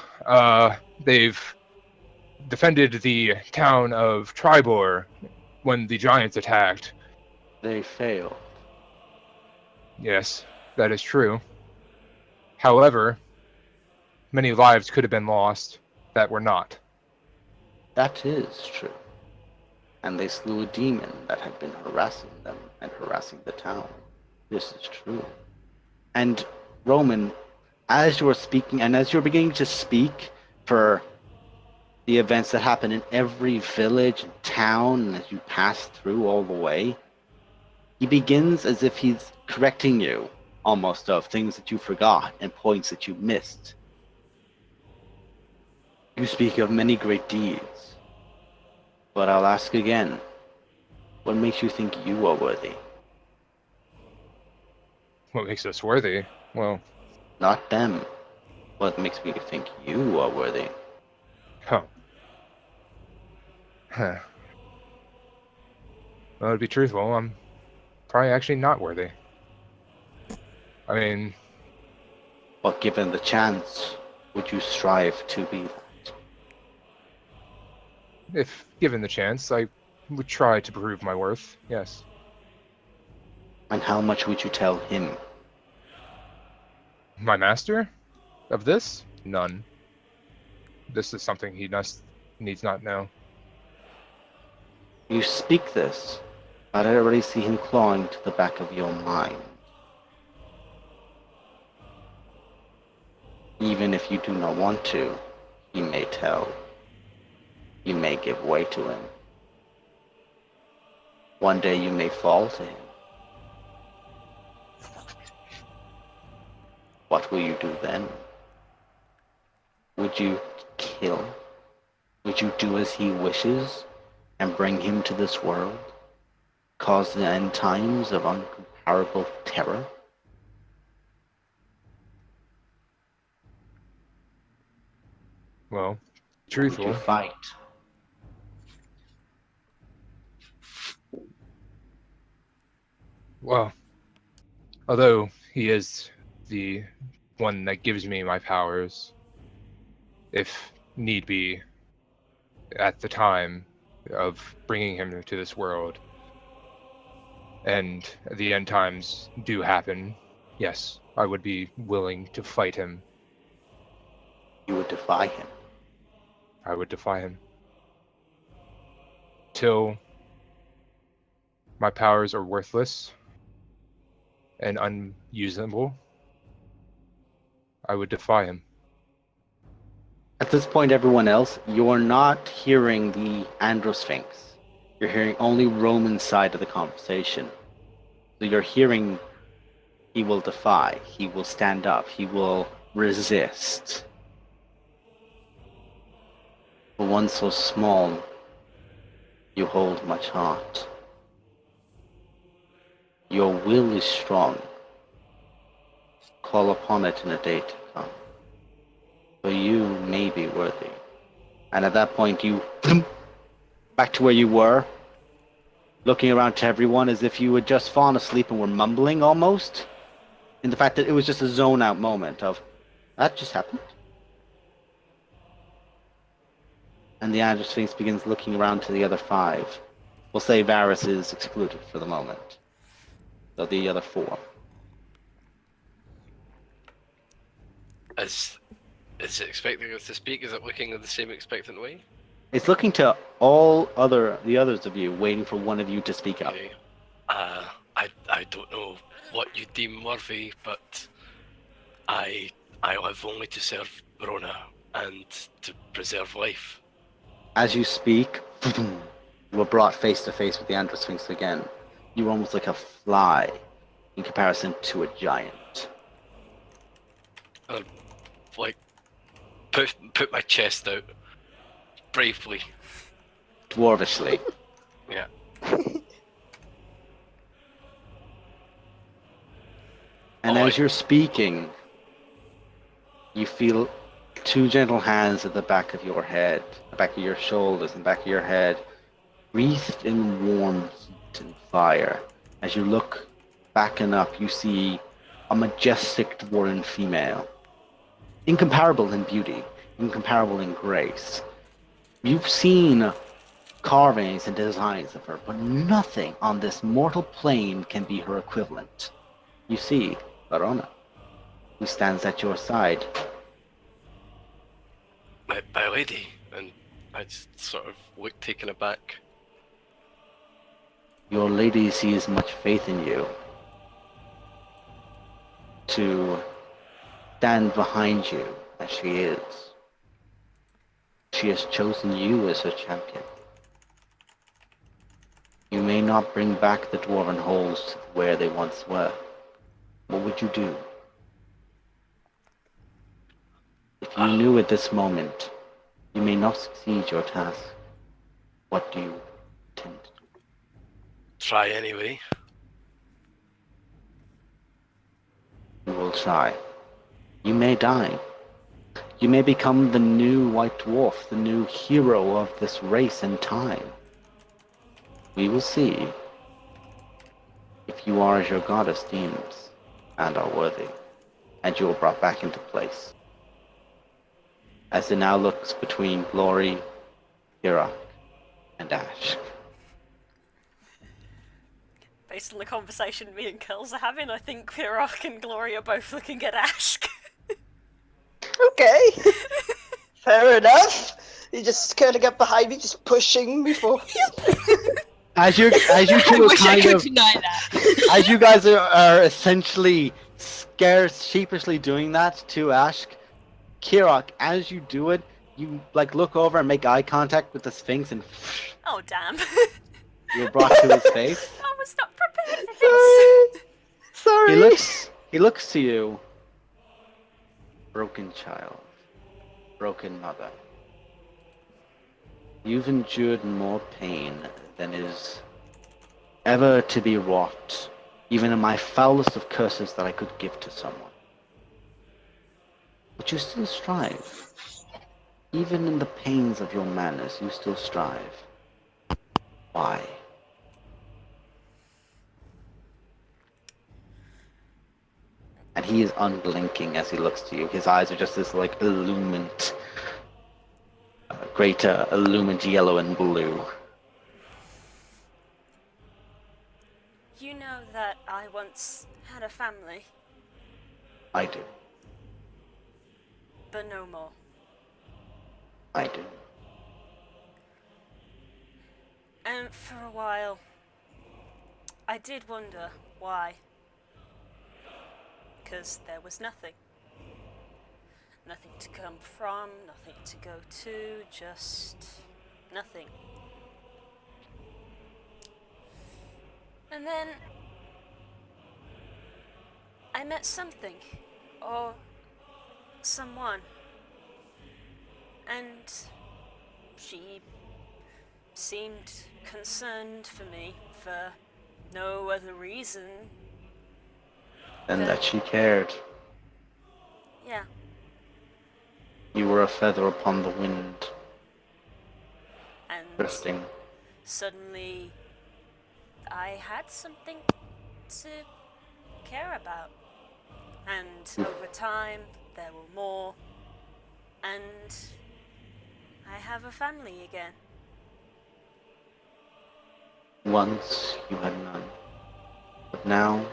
they've defended the town of Tribor when the giants attacked. they fail. Yes, that is true. However, many lives could have been lost that were not. That is true. And they slew a demon that had been harassing them and harassing the town. This is true. And Roman, as you were speaking, and as you're beginning to speak for the events that happen in every village and town, and as you pass through all the way, he begins as if he's correcting you, almost, of things that you forgot and points that you missed. You speak of many great deeds, but I'll ask again, what makes you think you are worthy? What makes us worthy? Well, Not them. What makes me think you are worthy? huh. Well, to be truthful, I'm probably actually not worthy. I mean, But given the chance, would you strive to be that? if given the chance, I would try to prove my worth, yes. And how much would you tell him? My master? Of this? None. This is something he needs not know. You speak this, but I already see him clawing to the back of your mind. Even if you do not want to, he may tell. You may give way to him. One day you may fall to him. What will you do then? Would you kill? Would you do as he wishes and bring him to this world? Cause the end times of uncomparable terror? Well, Would truthful, you fight? well, although he is the one that gives me my powers, if need be, at the time of bringing him to this world, and the end times do happen, yes, I would be willing to fight him. You would defy him. I would defy him. Till my powers are worthless and unusable, I would defy him. At this point, everyone else, you're not hearing the Androsphinx. You're hearing only Roman's side of the conversation. So you're hearing he will defy, he will stand up, he will resist. For one so small, you hold much heart. Your will is strong. Call upon it in a day to come. For you may be worthy. And at that point, you back to where you were, looking around to everyone as if you had just fallen asleep and were mumbling almost. In the fact that it was just a zone out moment of, that just happened. And the Android Sphinx begins looking around to the other five. We'll say Varys is excluded for the moment. So the other four. Is it expecting us to speak? Is it looking in the same expectant way? It's looking to the others of you, waiting for one of you to speak up. Okay. I don't know what you deem worthy, but I live only to serve Rona and to preserve life. As you speak, you were brought face to face with the Android Sphinx again. You were almost like a fly in comparison to a giant. Like, put my chest out bravely. Dwarvishly. Yeah. And as you're speaking, you feel two gentle hands at the back of your head, the back of your shoulders, and back of your head, wreathed in warm heat and fire. As you look back and up, you see a majestic dwarven female, incomparable in beauty, incomparable in grace. You've seen carvings and designs of her, but nothing on this mortal plane can be her equivalent. You see Verona, who stands at your side. My lady, and I just sort of look taken aback. Your lady sees much faith in you to stand behind you as she is. She has chosen you as her champion. You may not bring back the dwarven halls to where they once were. What would you do? If you knew at this moment you may not succeed your task, what do you intend to do? Try anyway. You will try. You may die. You may become the new White Dwarf, the new hero of this race and time. We will see if you are as your goddess deems and are worthy, and you are brought back into place. As it now looks between Glory, Hira, and Ash. Based on the conversation me and Kells are having, I think Pirak and Glory are both looking at Ash. Okay. Fair enough. You just kind of get behind me, just pushing me forward. As you I two are wish I kind could of, deny that. as you guys are essentially scared, sheepishly doing that to Ash, Kirok, as you do it, you like look over and make eye contact with the Sphinx, and Oh damn. you're brought to his face. I was not prepared for this. Sorry. He looks to you. Broken child, broken mother. You've endured more pain than is ever to be wrought, even in my foulest of curses that I could give to someone. But you still strive. Even in the pains of your madness, you still strive. Why? And he is unblinking as he looks to you. His eyes are just this like illumined, greater illumined yellow and blue. You know that I once had a family, I do. but no more. I do. And for a while, I did wonder why. Because there was nothing. Nothing to come from, nothing to go to, just nothing. And then I met something, or someone, and she seemed concerned for me for no other reason. And But- that she cared. Yeah, You were a feather upon the wind, and drifting. suddenly I had something to care about. And over time, there were more, and I have a family again. Once you had none. But now,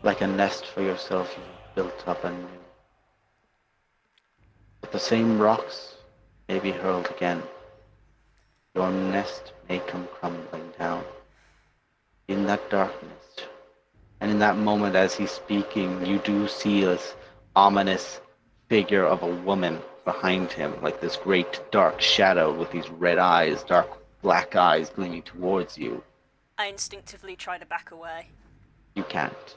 like a nest for yourself, you have built up anew. But the same rocks may be hurled again. Your nest may come crumbling down. In that darkness, and in that moment as he's speaking, you do see this ominous figure of a woman behind him, like this great dark shadow with these red eyes, dark black eyes gleaming towards you. I instinctively try to back away. You can't.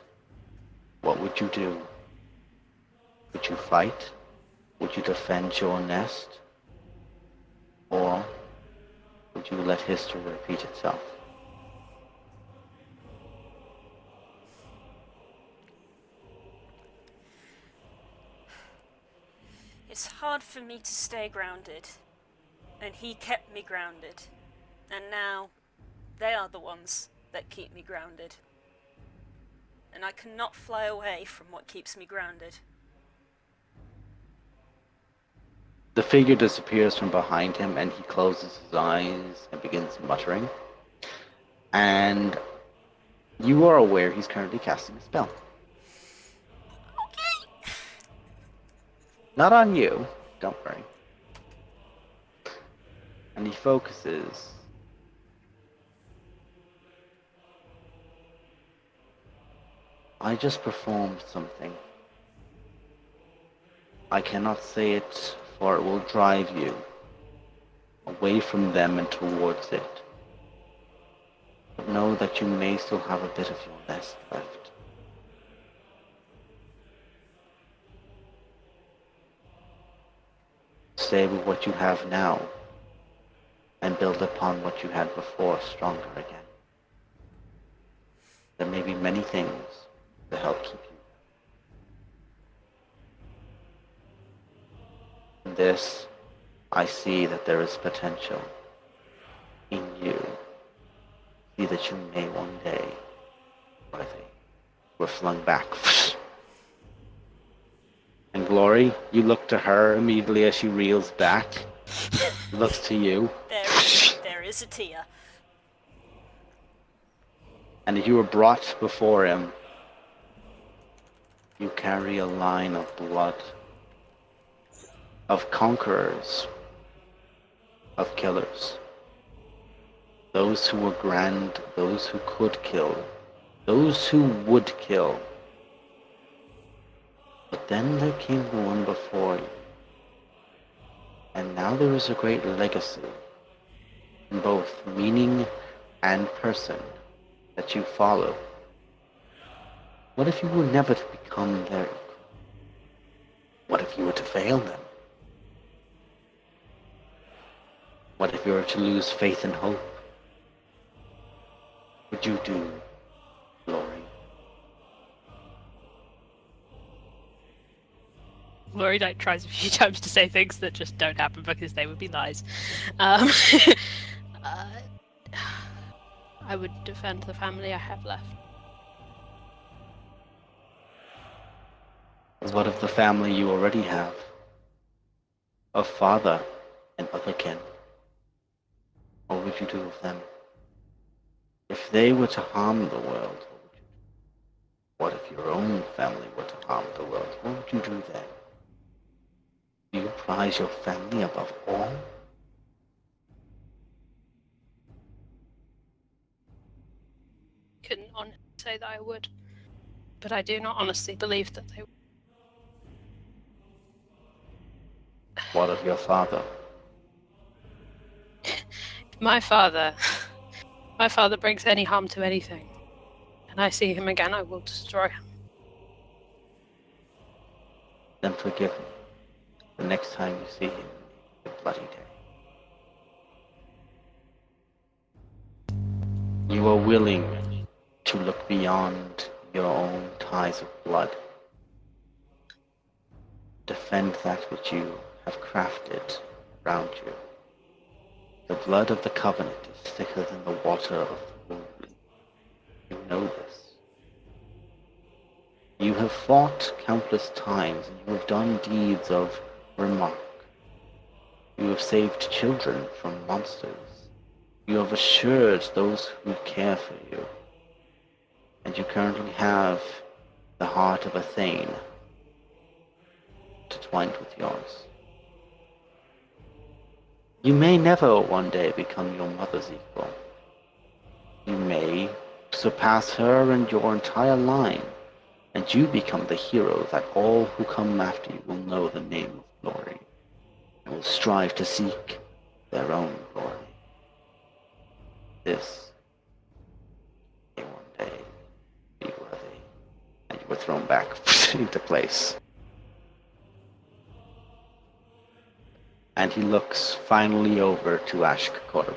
What would you do? Would you fight? Would you defend your nest? Or would you let history repeat itself? It's hard for me to stay grounded, and he kept me grounded. And now, they are the ones that keep me grounded. And I cannot fly away from what keeps me grounded. The figure disappears from behind him and he closes his eyes and begins muttering. And you are aware he's currently casting a spell. Okay. Not on you, don't worry. And he focuses. I just performed something. I cannot say it, for it will drive you away from them and towards it. But know that you may still have a bit of your nest left. Stay with what you have now and build upon what you had before stronger again. There may be many things to help keep you. In this, I see that there is potential in you. See that you may one day, where they were flung back. And Glory, you look to her immediately as she reels back. Looks to you. There is a tear. And you were brought before him. You carry a line of blood. Of conquerors. Of killers. Those who were grand, those who could kill, those who would kill. But then there came the one before you. And now there is a great legacy, in both meaning and person, that you follow. What if you were never to become their equal? What if you were to fail them? What if you were to lose faith and hope? Would you do, Glory? Glory like tries a few times to say things that just don't happen because they would be lies. Uh, I would defend the family I have left. What of the family you already have? Of father and other kin? What would you do with them? If If they were to harm the world, what if your own family were to harm the world? What would you do then? Do you prize your family above all? Couldn't honestly say that I would, but I do not honestly believe that they would. What of your father? My father brings any harm to anything, and I see him again, I will destroy him. Then forgive me. The next time you see him, a bloody day. You are willing to look beyond your own ties of blood. Defend that which you have crafted around you. The blood of the covenant is thicker than the water of the womb. You know this. You have fought countless times, and you have done deeds of remark. You have saved children from monsters. You have assured those who care for you. And you currently have the heart of a Thane intertwined with yours. You may never one day become your mother's equal. You may surpass her and your entire line, and you become the hero that all who come after you will know the name of glory, and will strive to seek their own glory. This may one day be worthy, and you were thrown back into place. And he looks finally over to Ashk Corbin.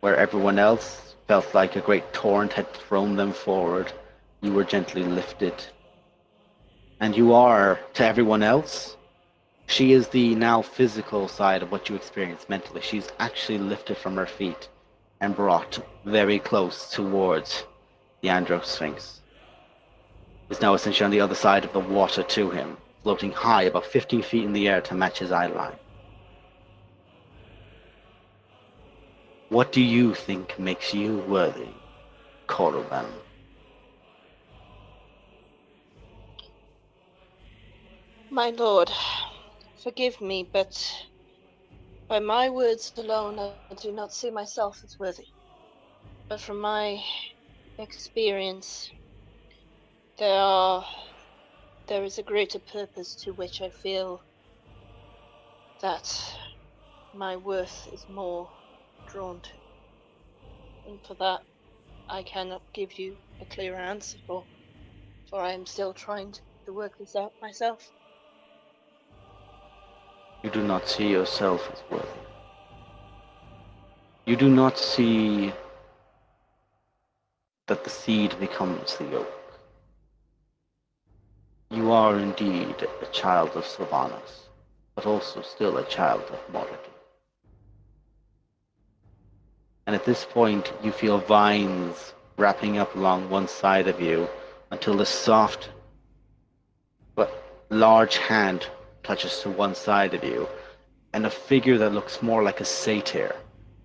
Where everyone else felt like a great torrent had thrown them forward, you were gently lifted. And you are, to everyone else, she is the now physical side of what you experience mentally. She's actually lifted from her feet and brought very close towards the Androsphinx. Is now essentially on the other side of the water to him, floating high about 15 feet in the air to match his eye line. What do you think makes you worthy, Korriban? My lord, forgive me, but by my words alone, I do not see myself as worthy. But from my experience, there is a greater purpose to which I feel that my worth is more drawn to. And for that, I cannot give you a clear answer for I am still trying to work this out myself. You do not see yourself as worthy. You do not see that the seed becomes the yoke. You are indeed a child of Sylvanas, but also still a child of Moradin. And at this point, you feel vines wrapping up along one side of you until the soft but large hand touches to one side of you, and a figure that looks more like a satyr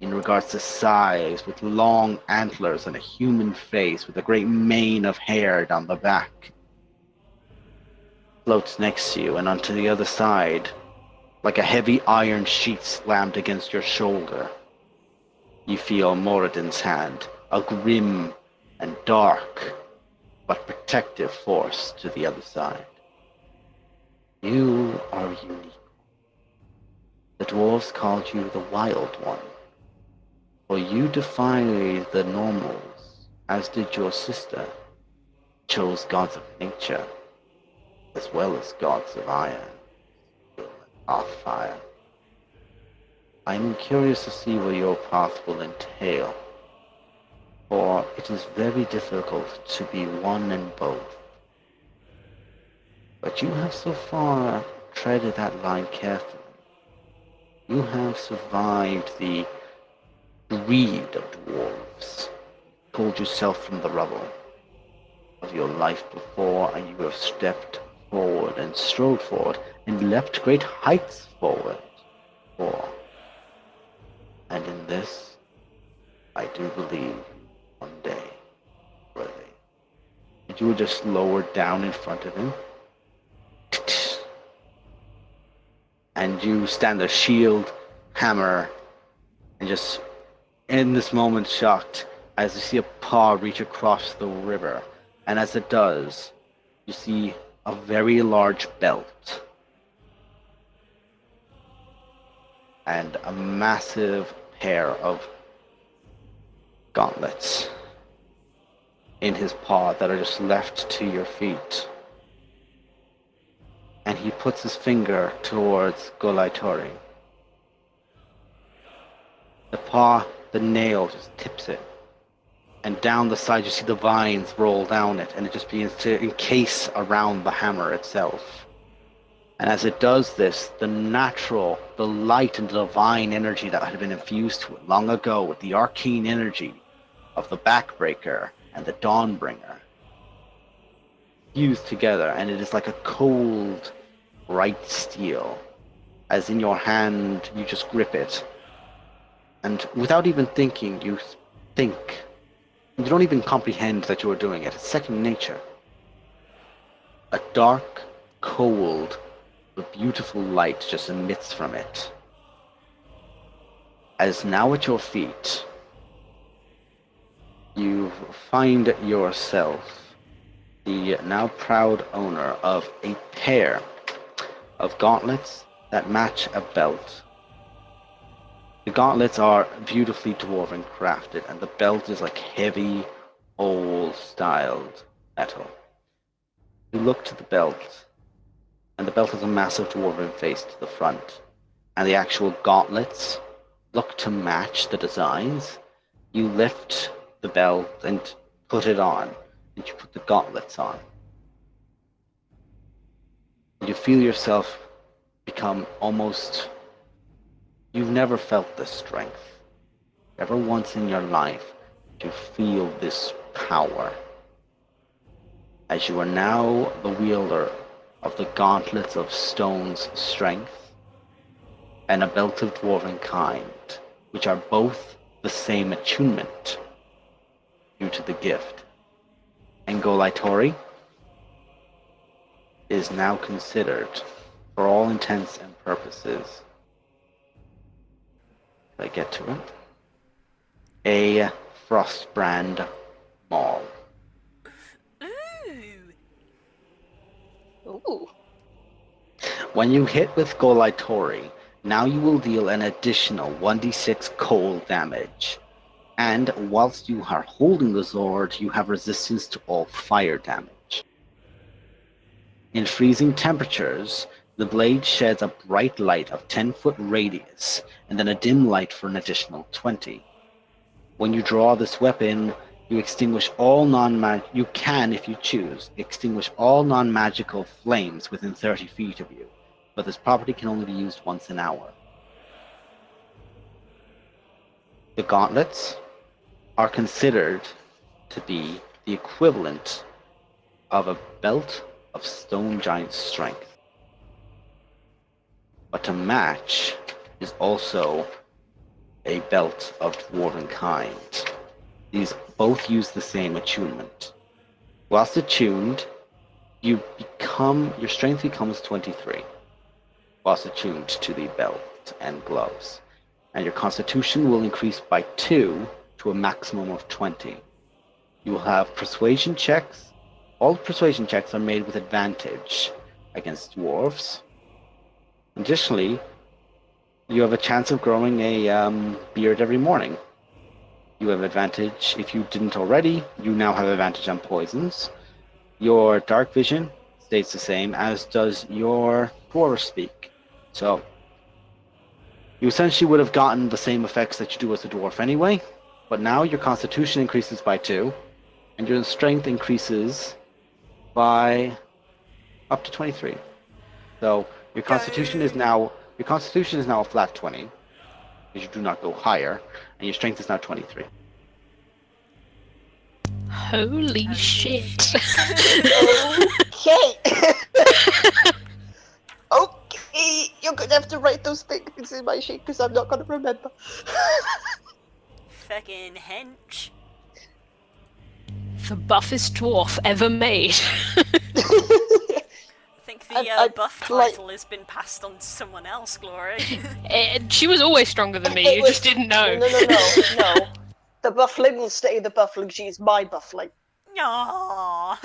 in regards to size, with long antlers and a human face with a great mane of hair down the back, floats next to you, and onto the other side, like a heavy iron sheet slammed against your shoulder, you feel Moradin's hand, a grim and dark but protective force to the other side. You are unique. The dwarves called you the Wild One, for you defy the normals, as did your sister, chose gods of nature, as well as gods of iron, steel, and earth fire. I am curious to see where your path will entail, for it is very difficult to be one and both. But you have so far treaded that line carefully. You have survived the greed of dwarves, pulled yourself from the rubble of your life before, and you have stepped forward and strode forward and leapt great heights forward. do believe one day, worthy. And you will just lower down in front of him. And you stand there, shield, hammer, and just in this moment shocked as you see a paw reach across the river. And as it does, you see a very large belt and a massive pair of gauntlets in his paw that are just left to your feet. And he puts his finger towards Golaitori. The paw, the nail just tips it. And down the side you see the vines roll down it, and it just begins to encase around the hammer itself. And as it does this, the natural, the light and divine energy that had been infused to it long ago with the arcane energy of the Backbreaker and the Dawnbringer fused together, and it is like a cold, bright steel. As in your hand, you just grip it. And without even thinking, you think. You don't even comprehend that you are doing it. It's second nature. A dark, cold, but beautiful light just emits from it. As now at your feet, you find yourself the now proud owner of a pair of gauntlets that match a belt. The gauntlets are beautifully dwarven crafted, and the belt is like heavy, old-styled metal. You look to the belt, and the belt has a massive dwarven face to the front, and the actual gauntlets look to match the designs. You lift the belt and put it on, and you put the gauntlets on. You feel yourself become almost... You've never felt this strength. Never once in your life to feel this power. As you are now the wielder of the gauntlets of stone's strength and a belt of dwarven kind, which are both the same attunement due to the gift. And Golaitori is now considered, for all intents and purposes, did I get to it? A Frostbrand Maul. Ooh. When you hit with Golaitori, now you will deal an additional 1d6 cold damage. And whilst you are holding the sword, you have resistance to all fire damage. In freezing temperatures, the blade sheds a bright light of 10-foot radius, and then a dim light for an additional 20. When you draw this weapon, you extinguish all you can, if you choose, extinguish all non-magical flames within 30 feet of you, but this property can only be used once an hour. The gauntlets are considered to be the equivalent of a belt of stone giant strength. But to match is also a belt of dwarven kind. These both use the same attunement. Whilst attuned, your strength becomes 23, whilst attuned to the belt and gloves. And your constitution will increase by 2 to a maximum of 20. You will have persuasion checks. All persuasion checks are made with advantage against dwarves. Additionally, you have a chance of growing a beard every morning. You have advantage, if you didn't already, you now have advantage on poisons. Your dark vision stays the same, as does your dwarf speak. So, you essentially would have gotten the same effects that you do as a dwarf anyway, but now your constitution increases by 2, and your strength increases by up to 23. So, your constitution is now a flat 20, because you do not go higher, and your strength is now 23. Holy shit. Okay. Okay, you're gonna have to write those things in my sheet because I'm not gonna remember. Fucking hench. The buffest dwarf ever made. I think the I buff polite- title has been passed on to someone else, Glory. She was always stronger than me. It You was- just didn't know. No. The buffling will stay the buffling. She's my buffling. Aww.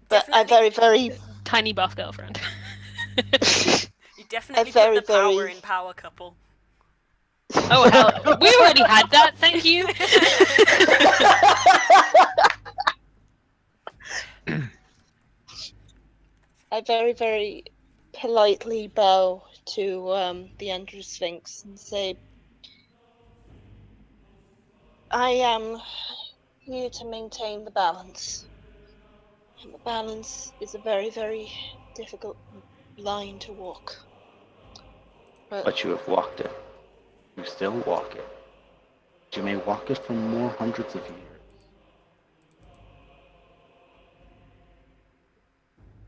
But I very, very. Tiny buff girlfriend. You definitely very, put the power very- in power couple. Oh hell, we already had that. Thank you. I very, very politely bow to the Andrew Sphinx and say, I am here to maintain the balance. And the balance is a very, very difficult line to walk. But you have walked it. You still walk it. You may walk it for more hundreds of years.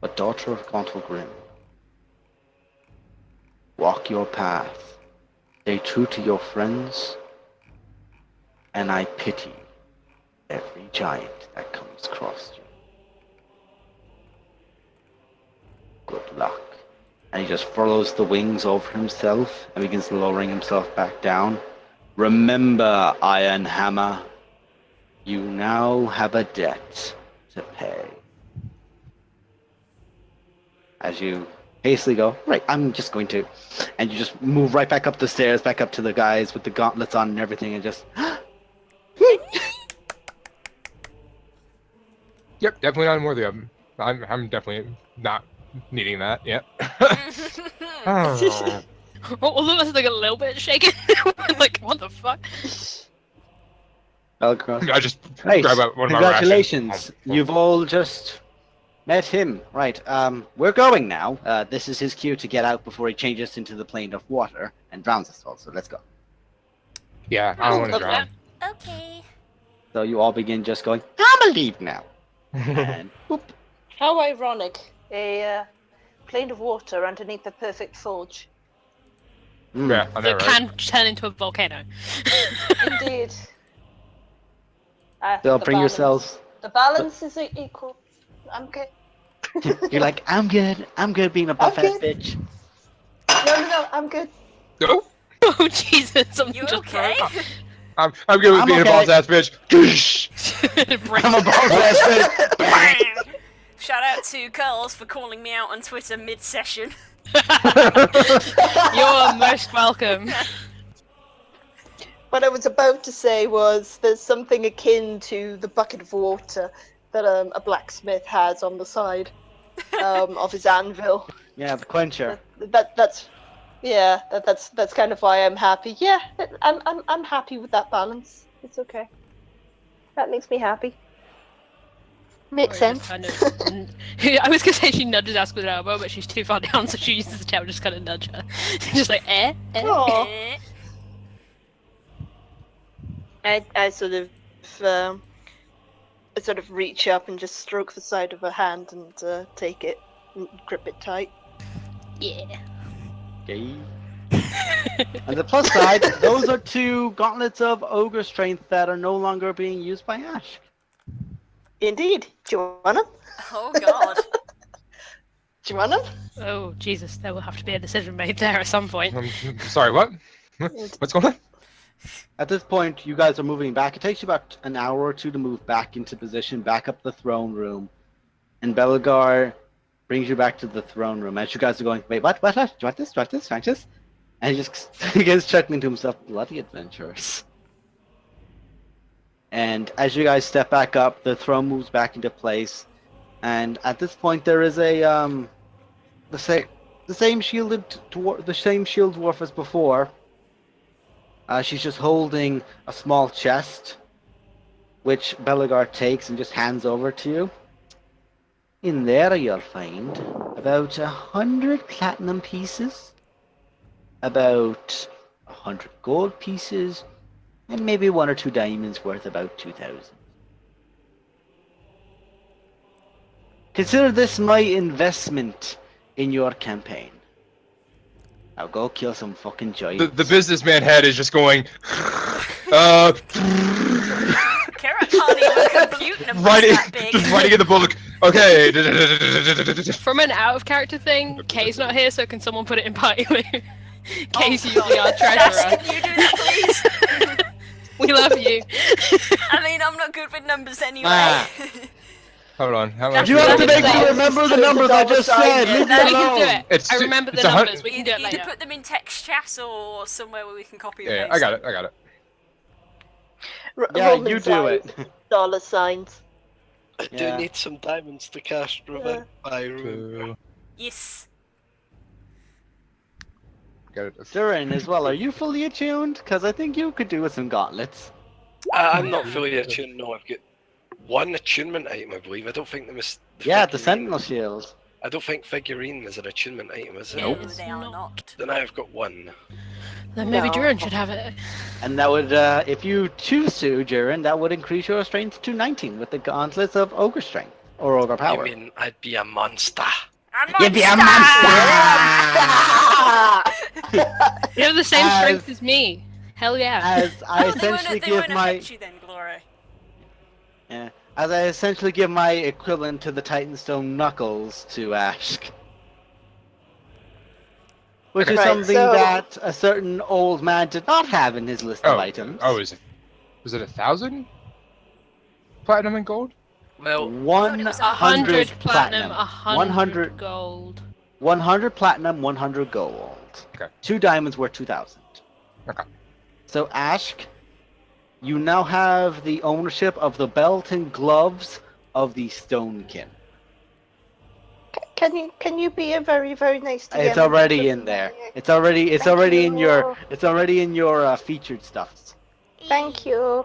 But daughter of Gauntlegrim, walk your path. Stay true to your friends. And I pity every giant that comes across you. Good luck. And he just furrows the wings over himself and begins lowering himself back down. Remember, Iron Hammer, you now have a debt to pay. As you hastily go, right, I'm just going to, and you just move right back up the stairs, back up to the guys with the gauntlets on and everything, and just, Yep, definitely not worthy of them. I'm definitely not needing that. Yep. Oh. All of us like a little bit shaken. Like, what the fuck? Velcro. I just Right, grab out one of my congratulations. rations. You've all just met him. Right, we're going now. This is his cue to get out before he changes into the plane of water and drowns us all, so let's go. Yeah, I don't want to Okay. drown. Okay. So you all begin just going, I'm a leave now. And whoop. How ironic. A plane of water underneath a perfect forge. Mm. Yeah, I know, That right? can turn into a volcano. Indeed. They'll The bring balance. yourselves. The balance is equal. I'm okay. You're like, I'm good. I'm good being a buff ass good. bitch. No, I'm good. Oh, Oh Jesus! Something You just okay? broke. I'm good with I'm being okay. a boss ass bitch. I'm a boss ass bitch. Bang. Shout out to Curls for calling me out on Twitter mid-session. You're most welcome. What I was about to say was there's something akin to the bucket of water that a blacksmith has on the side of his anvil. Yeah, the quencher. That's kind of why I'm happy. Yeah, I'm happy with that balance. It's okay. That makes me happy. Makes Or just sense. kind of, I was gonna say she nudges us with her elbow, but she's too far down, so she uses the tail to just kind of nudge her. Just like, Aw. Eh. I sort of reach up and just stroke the side of her hand and take it and grip it tight. Yeah. Okay. On the plus side, those are two gauntlets of ogre strength that are no longer being used by Ash. Indeed. Do you want 'em? Oh god. Do you want 'em? Oh Jesus! There will have to be a decision made there at some point. I'm sorry, what? What's going on? At this point, you guys are moving back. It takes you about an hour or two to move back into position, back up the throne room. And Belgar brings you back to the throne room. As you guys are going, wait, what? Do you want this? Do you want this? Do you want this? And he just begins chuckling to himself, bloody adventurers. And as you guys step back up, the throne moves back into place. And at this point, there is a the same shield dwarf as before. She's just holding a small chest, which Belgar takes and just hands over to you. In there, you'll find about 100 platinum pieces, about 100 gold pieces, and maybe 1 or 2 diamonds worth about 2,000. Consider this my investment in your campaign. I'll go kill some fucking The giants. businessman head is just going. Kara can't even compute numbers writing, that big. just writing in the book. Okay. From an out of character thing, Kay's not here, so can someone put it in party loot? Kay's Oh, usually our Yes, treasurer. can you do that, please? We love you. I mean, I'm not good with numbers anyway. Ah. Hold on. How That's much? You what have to I'm make me saying. remember the numbers I just said. Leave me No, We can do alone. it. It's I two- remember the it's a hun- numbers. We can do it Either later. put them in text chat or somewhere where we can copy and Yeah, paste. I got it. I got it. Yeah, Roman you do signs, it. dollar signs. I Yeah. do need some diamonds to cast Revenge by Room. Yes. Got it. Durin as well. Are you fully attuned? Because I think you could do with some gauntlets. I'm not fully attuned. No, I've got one attunement item, I believe. I don't think the Yeah, the figurine- Sentinel Shield. I don't think figurine is an attunement item, is it? No, It's they are not. not. Then I've got one. Then maybe No. Duran should have it. And that would, if you choose to, Durin, that would increase your strength to 19 with the gauntlets of Ogre Strength. Or Ogre Power. You mean I'd be a monster? You'd be a monster! You have the same As- strength as me. Hell yeah. As I Oh, essentially they give won't my... affect you then, Glory. Yeah, as I essentially give my equivalent to the Titanstone Knuckles to Ashk. Which is Right, something so- that a certain old man did not have in his list of Oh, items. oh, was it 1,000 platinum and gold? Well, 100 100 platinum, 100 100 gold. 100 platinum, 100 gold. Okay. 2 diamonds worth 2,000. Okay. So Ashk, you now have the ownership of the belt and gloves of the Stonekin. Can you be a very nice DM? It's already in there. It's already Thank in your you. featured stuffs. Thank you.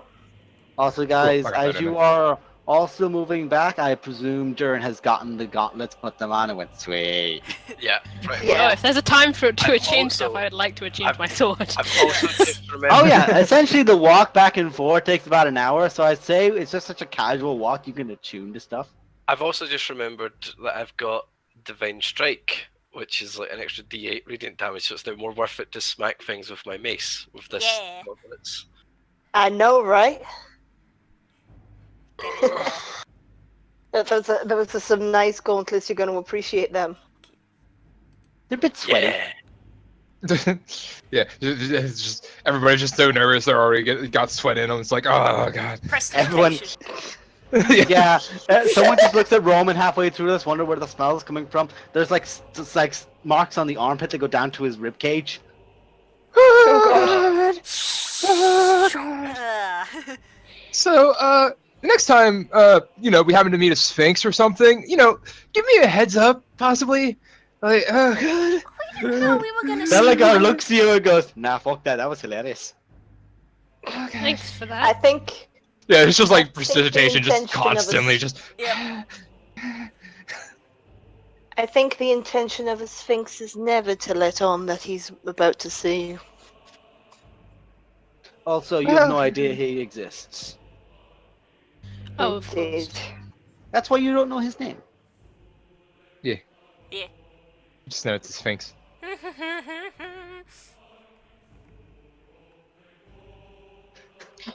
Also, guys, I got that as in you there. are also moving back, I presume Durin has gotten the gauntlets, put them on, and went sweet. yeah, pretty Yeah. Oh, if there's a time for to I've attune also- stuff, I would like to attune I've- my sword. I've also just remembered. Oh yeah, essentially the walk back and forth takes about an hour, so I'd say it's just such a casual walk. You can attune to stuff. I've also just remembered that I've got Divine Strike, which is like an extra D8 radiant damage, so it's now more worth it to smack things with my mace with this. Yeah. Gauntlets. I know, right? Get in there. There was some nice gauntlets. You're going to appreciate them. They're a bit sweaty. Yeah. Yeah, it's just everybody's just so nervous. They're already got sweat in them. It's like, oh god. Everyone- Prestidigitation. Yeah, someone just looks at Roman halfway through this, wonder where the smell is coming from. There's like marks on the armpit that go down to his rib cage. Oh, Ah. So, next time, we happen to meet a Sphinx or something, give me a heads up, possibly. Like, oh god. No, we were gonna see. Delagar looks at you and goes, "Nah, fuck that. That was hilarious." Okay. Thanks for I that. think Yeah, it's just like I think the precipitation, just intention of us- constantly, just. Yep. I think the intention of a sphinx is never to let on that he's about to see you. Also, you have no idea he exists. Oh, of Indeed. course. That's why you don't know his name. Yeah. Just know it's a Sphinx.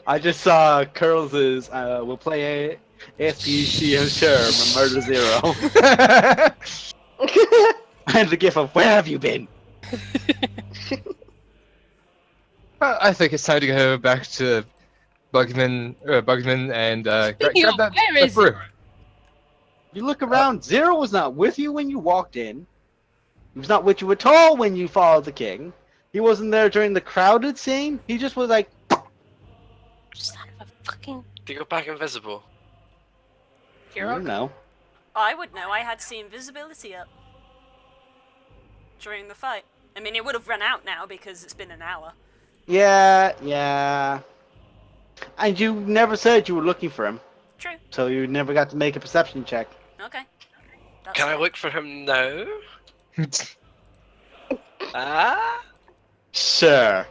I just saw Curls' we'll play SPC and Sherm Murder Zero. And the gif of, where have you been? I think it's time to go back to Bugman and Speaking grab of, that, where that is brew. You look around, Zero was not with you when you walked in. He was not with you at all when you followed the king. He wasn't there during the crowded scene. He just was like, Son of a fucking Do you go back invisible? you hero. know. I would know. I had the invisibility up during the fight. I mean, it would have run out now because it's been an hour. Yeah. And you never said you were looking for him, True. so you never got to make a perception check. Okay. That's Can I fine. look for him now? Ah? Sure.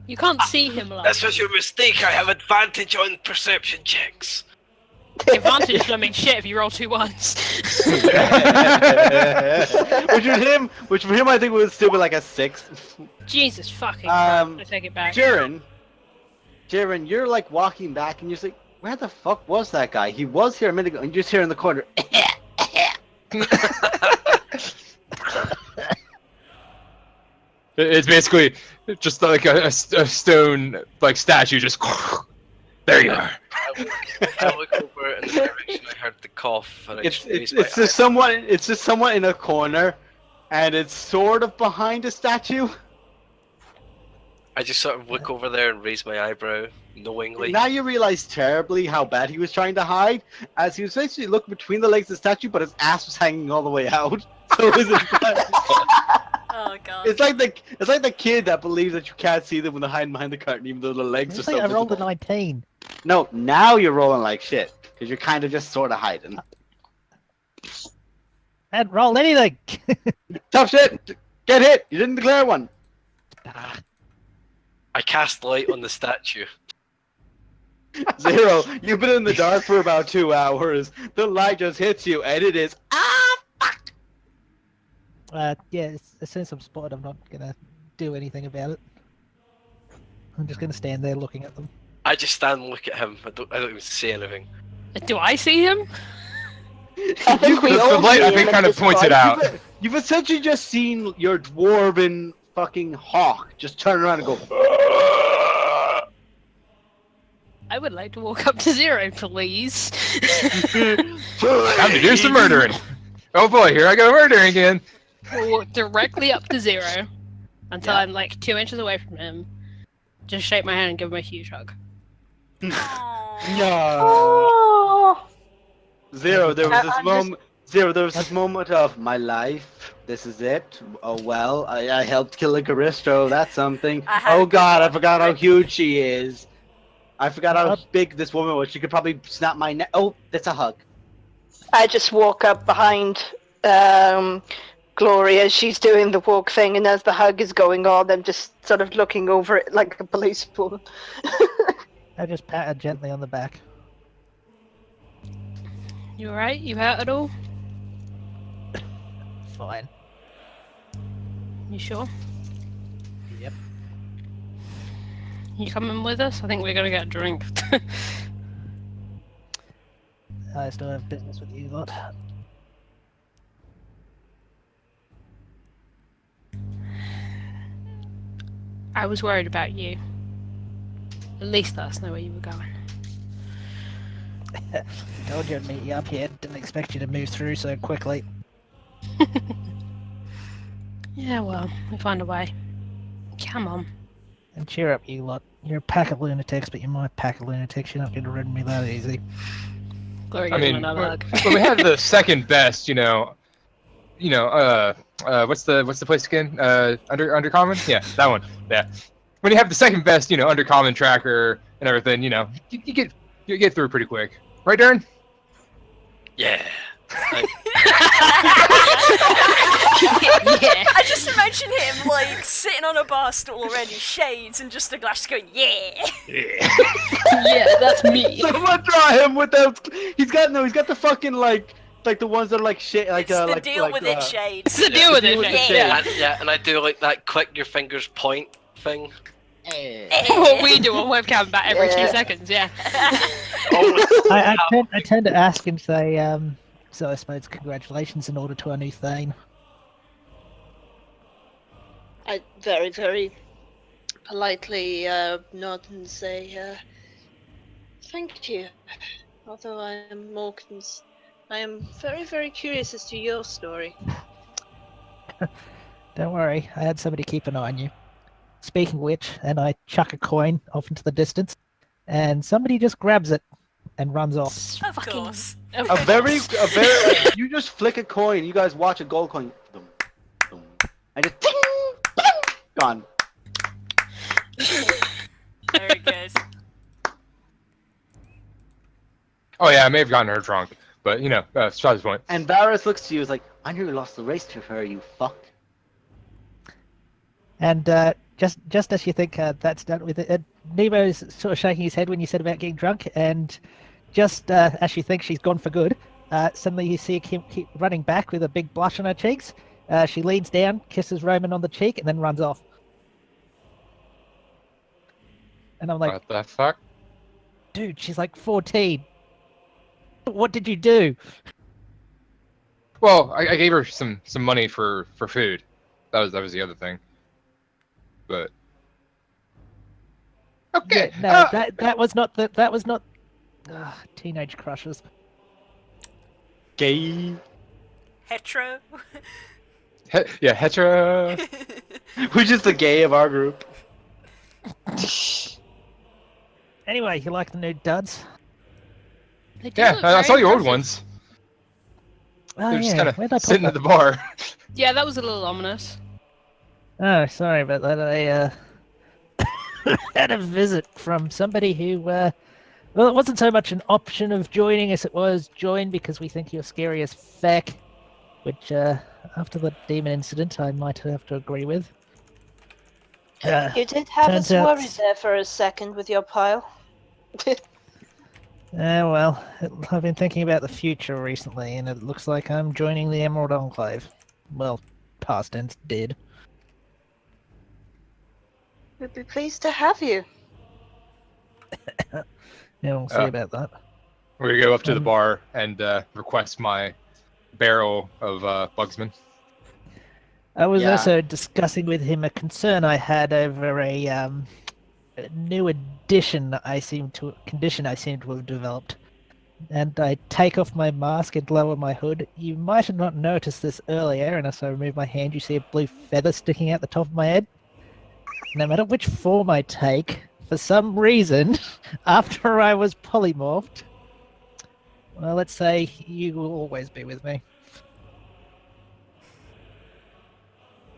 You can't see him like This was your mistake. I have advantage on perception checks. The advantage, I mean, shit, if you roll 2 ones. which for him I think would still be like a 6. Jesus fucking Christ, I take it back. Jiren, you're like walking back and you're just like, where the fuck was that guy? He was here a minute ago, and you're just here in the corner. It's basically just like a stone like statue. Just there you are. I look over in the direction I heard the cough, and I It's just raise my just somewhat in a corner, and it's sort of behind a statue. I just sort of look over there and raise my eyebrow, knowingly. Now you realize terribly how bad he was trying to hide, as he was basically looking between the legs of the statue, but his ass was hanging all the way out. So it was Oh god. it's like the kid that believes that you can't see them when they're hiding behind the curtain, even though the legs are It's so like I rolled a visible. 19. No, now you're rolling like shit because you're kind of just sort of hiding. I hadn't rolled anything. Tough shit. Get hit. You didn't declare one. I cast light on the statue. 0. You've been in the dark for about 2 hours. The light just hits you, and it is fuck. Yeah, as soon as I'm spotted, I'm not gonna do anything about it. I'm just gonna stand there looking at them. I just stand and look at him. I don't even say anything. Do I see him? I think we The all light, I see think, him kind at of this points it point. out. You've essentially just seen your dwarven fucking hawk just turn around and go. I would like to walk up to 0, please. Time to do some murdering. Oh boy, here I go murdering again. We'll walk directly up to 0 until Yeah. I'm like 2 inches away from him. Just shake my hand and give him a huge hug. Aw. No. Oh, 0. There was I- this I'm just- moment. 0. There was this moment of my life. This is it. Oh well, I helped kill a Garistro. That's something. I had a Oh good god, I one. forgot how huge she is. I forgot how Yep. big this woman was. She could probably snap my neck. Oh, that's a hug. I just walk up behind Gloria. She's doing the walk thing, and as the hug is going on, I'm just sort of looking over it like a policewoman. I just pat her gently on the back. You alright? You hurt at all? Fine. You sure? Yep. You coming with us? I think we're gonna get a drink. I still have business with you lot. I was worried about you. At least let us know where you were going. Told you I'd meet you up here. Didn't expect you to move through so quickly. Yeah, well, we find a way. Come on. And cheer up, you lot. You're a pack of lunatics, but you're my pack of lunatics. You're not going to rid of me that easy. Glory I gives him mean, another hug. when we have the second best, what's the place again? Undercommon? Yeah, that one. Yeah. When you have the second best, undercommon tracker and everything, you get through pretty quick, right, Darren? Yeah. Yeah. I just imagine him like sitting on a bar stool already, shades and just a glass going, yeah. Yeah, that's me. Someone draw him without. He's got the fucking like the ones that are like shit. Like It's the like deal with it, shades. It's the deal with deal it. with Shane. it, Yeah. And I do like that click your fingers point thing. What we do on webcam about every 2 Yeah. seconds, yeah. Always I tend to ask and say, so I suppose congratulations in order to our new Thane. I very, very politely nod and say, thank you. Although I am I am very, very curious as to your story. Don't worry, I had somebody keep an eye on you. Speaking of which, and I chuck a coin off into the distance, and somebody just grabs it and runs off. Of Fucking- course. A very. You just flick a coin. You guys watch a gold coin. Boom, boom, and just ding, ding, gone. Very good. Oh yeah, I may have gotten her drunk, but besides the point. And Varys looks to you, is like, I nearly lost the race to her. You fuck. And just as you think that's done with it, Nemo's sort of shaking his head when you said about getting drunk, and just as she thinks she's gone for good, suddenly you see her keep running back with a big blush on her cheeks. She leans down, kisses Roman on the cheek, and then runs off. And I'm like, What the fuck? dude, she's like 14. What did you do? Well, I gave her some money for food. That was the other thing. But okay. Yeah, no, that was not teenage crushes. Gay. Hetero. Yeah, hetero. Which is the gay of our group. Anyway, you like the new duds? They do Yeah, look I very saw your old impressive. ones. Oh They're just yeah, kind of where'd I put sitting at that? the bar. Yeah, that was a little ominous. Oh, sorry about that. I had a visit from somebody who, well, it wasn't so much an option of joining as it was join because we think you're scary as feck, which, after the demon incident, I might have to agree with. You did have Turns us out- worried there for a second with your pile. Well, I've been thinking about the future recently, and it looks like I'm joining the Emerald Enclave. Well, past tense did. We'd be pleased to have you. Yeah, we'll see about that. We're gonna go up to the Um, bar and request my barrel of Bugsman. I was Yeah. also discussing with him a concern I had over a new condition I seem to have developed. And I take off my mask and lower my hood. You might have not noticed this earlier, and as I remove my hand, you see a blue feather sticking out the top of my head. No matter which form I take, for some reason, after I was polymorphed, well, let's say you will always be with me.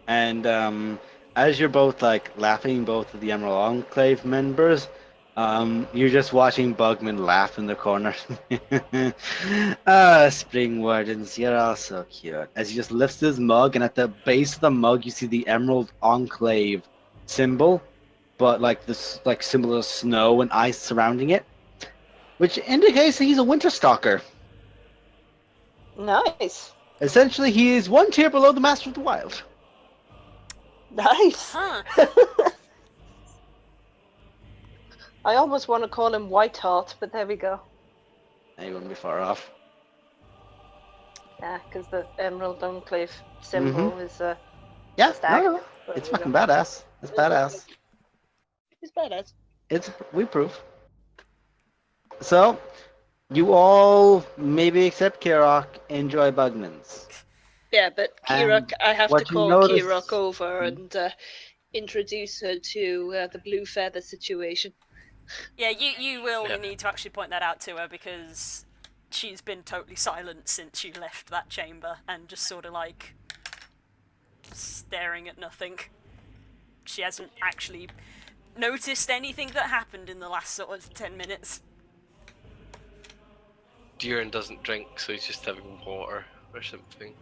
And as you're both like laughing, both of the Emerald Enclave members, you're just watching Bugman laugh in the corner. Spring Wardens, you're all so cute. As he just lifts his mug, and at the base of the mug, you see the Emerald Enclave symbol, but like this like symbol of snow and ice surrounding it, which indicates that he's a Winter Stalker. Nice. Essentially, he is one tier below the Master of the Wild. Nice. Huh. I almost want to call him Whiteheart, but there we go. You wouldn't be far off. Yeah, because the Emerald Enclave symbol is Yeah, stag. no, There it's we go. fucking badass. It's badass. He's badass. We prove. So, you all, maybe except Kirok, enjoy Bugmans. Yeah, but Kirok, I have to what you call notice- Kirok over and introduce her to the blue feather situation. Yeah, you will Yeah. need to actually point that out to her because she's been totally silent since you left that chamber and just sort of like staring at nothing. She hasn't actually noticed anything that happened in the last sort of 10 minutes. Duran doesn't drink, so he's just having water or something.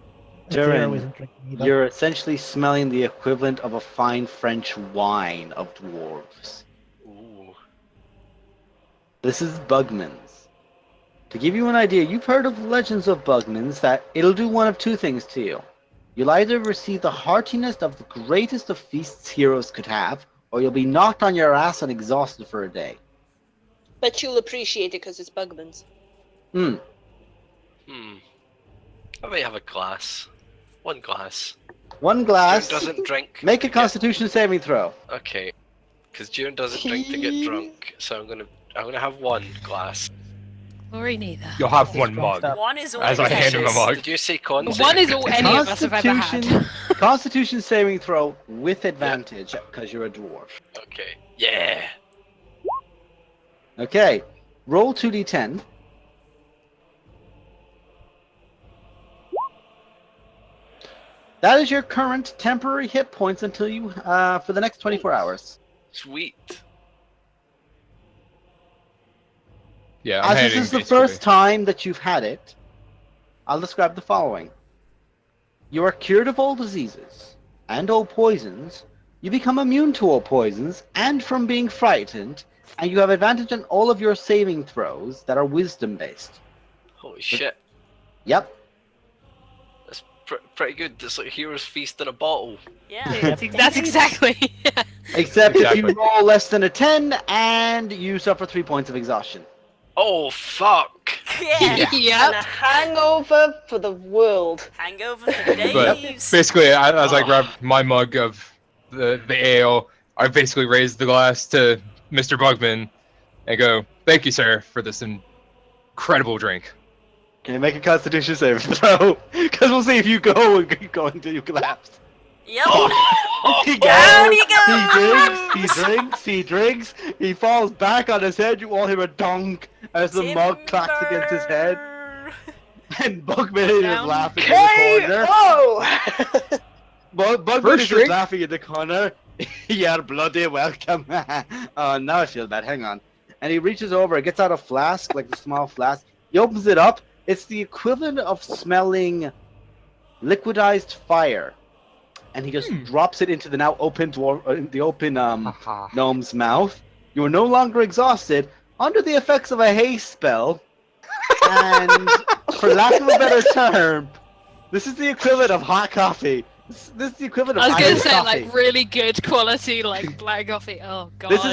Zero Durin, isn't drinking either. you're essentially smelling the equivalent of a fine French wine of dwarves. Ooh. This is Bugmans. To give you an idea, you've heard of legends of Bugmans that it'll do one of two things to you. You'll either receive the heartiness of the greatest of feasts heroes could have, or you'll be knocked on your ass and exhausted for a day. But you'll appreciate it because it's Bugman's. Hmm. I might have a glass. One glass. One Duran glass. doesn't drink. Make a to get- Constitution saving throw. Okay. Because Duran doesn't drink to get drunk, so I'm gonna have one glass. Glory neither. You'll have one Strong mug. stuff. One is all As I hand him a mug. Did you say con? One is all any of us have ever had. Constitution saving throw with advantage because you're a dwarf. Okay. Yeah. Okay. Roll 2d10. That is your current temporary hit points until you for the next 24 hours. Sweet. Yeah, I'm As this handing is the basically- first time that you've had it, I'll describe the following. You are cured of all diseases and all poisons. You become immune to all poisons and from being frightened, and you have advantage on all of your saving throws that are wisdom based. Holy shit. Yep. That's pretty good. It's like Hero's Feast in a bottle. Yeah. That's exactly. Except if Exactly. you roll less than a 10 and you suffer 3 points of exhaustion. Oh, fuck! Yeah. And a Yep. hangover for the world. Hangover for But days. basically, as I Oh. grab my mug of the ale, I basically raise the glass to Mr. Bugman and go, "Thank you, sir, for this incredible drink." Can you make a Constitution saving throw? Because we'll see if you go and keep going until you collapse. Yep. He Down goes, he he goes! drinks, he falls back on his head. You all hear a donk as the mug clacks against his head. Timber. And Bugman is Down. laughing in the corner. Oh! Bugman First is just drink? laughing in the corner. You're bloody welcome. Oh, now I feel bad. Hang on. And he reaches over, gets out a flask, like the small flask. He opens it up. It's the equivalent of smelling liquidized fire. And he just drops it into the now open gnome's mouth. You are no longer exhausted, under the effects of a haste spell. And for lack of a better term, this is the equivalent of hot coffee. This is the equivalent of I was gonna Irish say coffee. like really good quality like black coffee. Oh god. This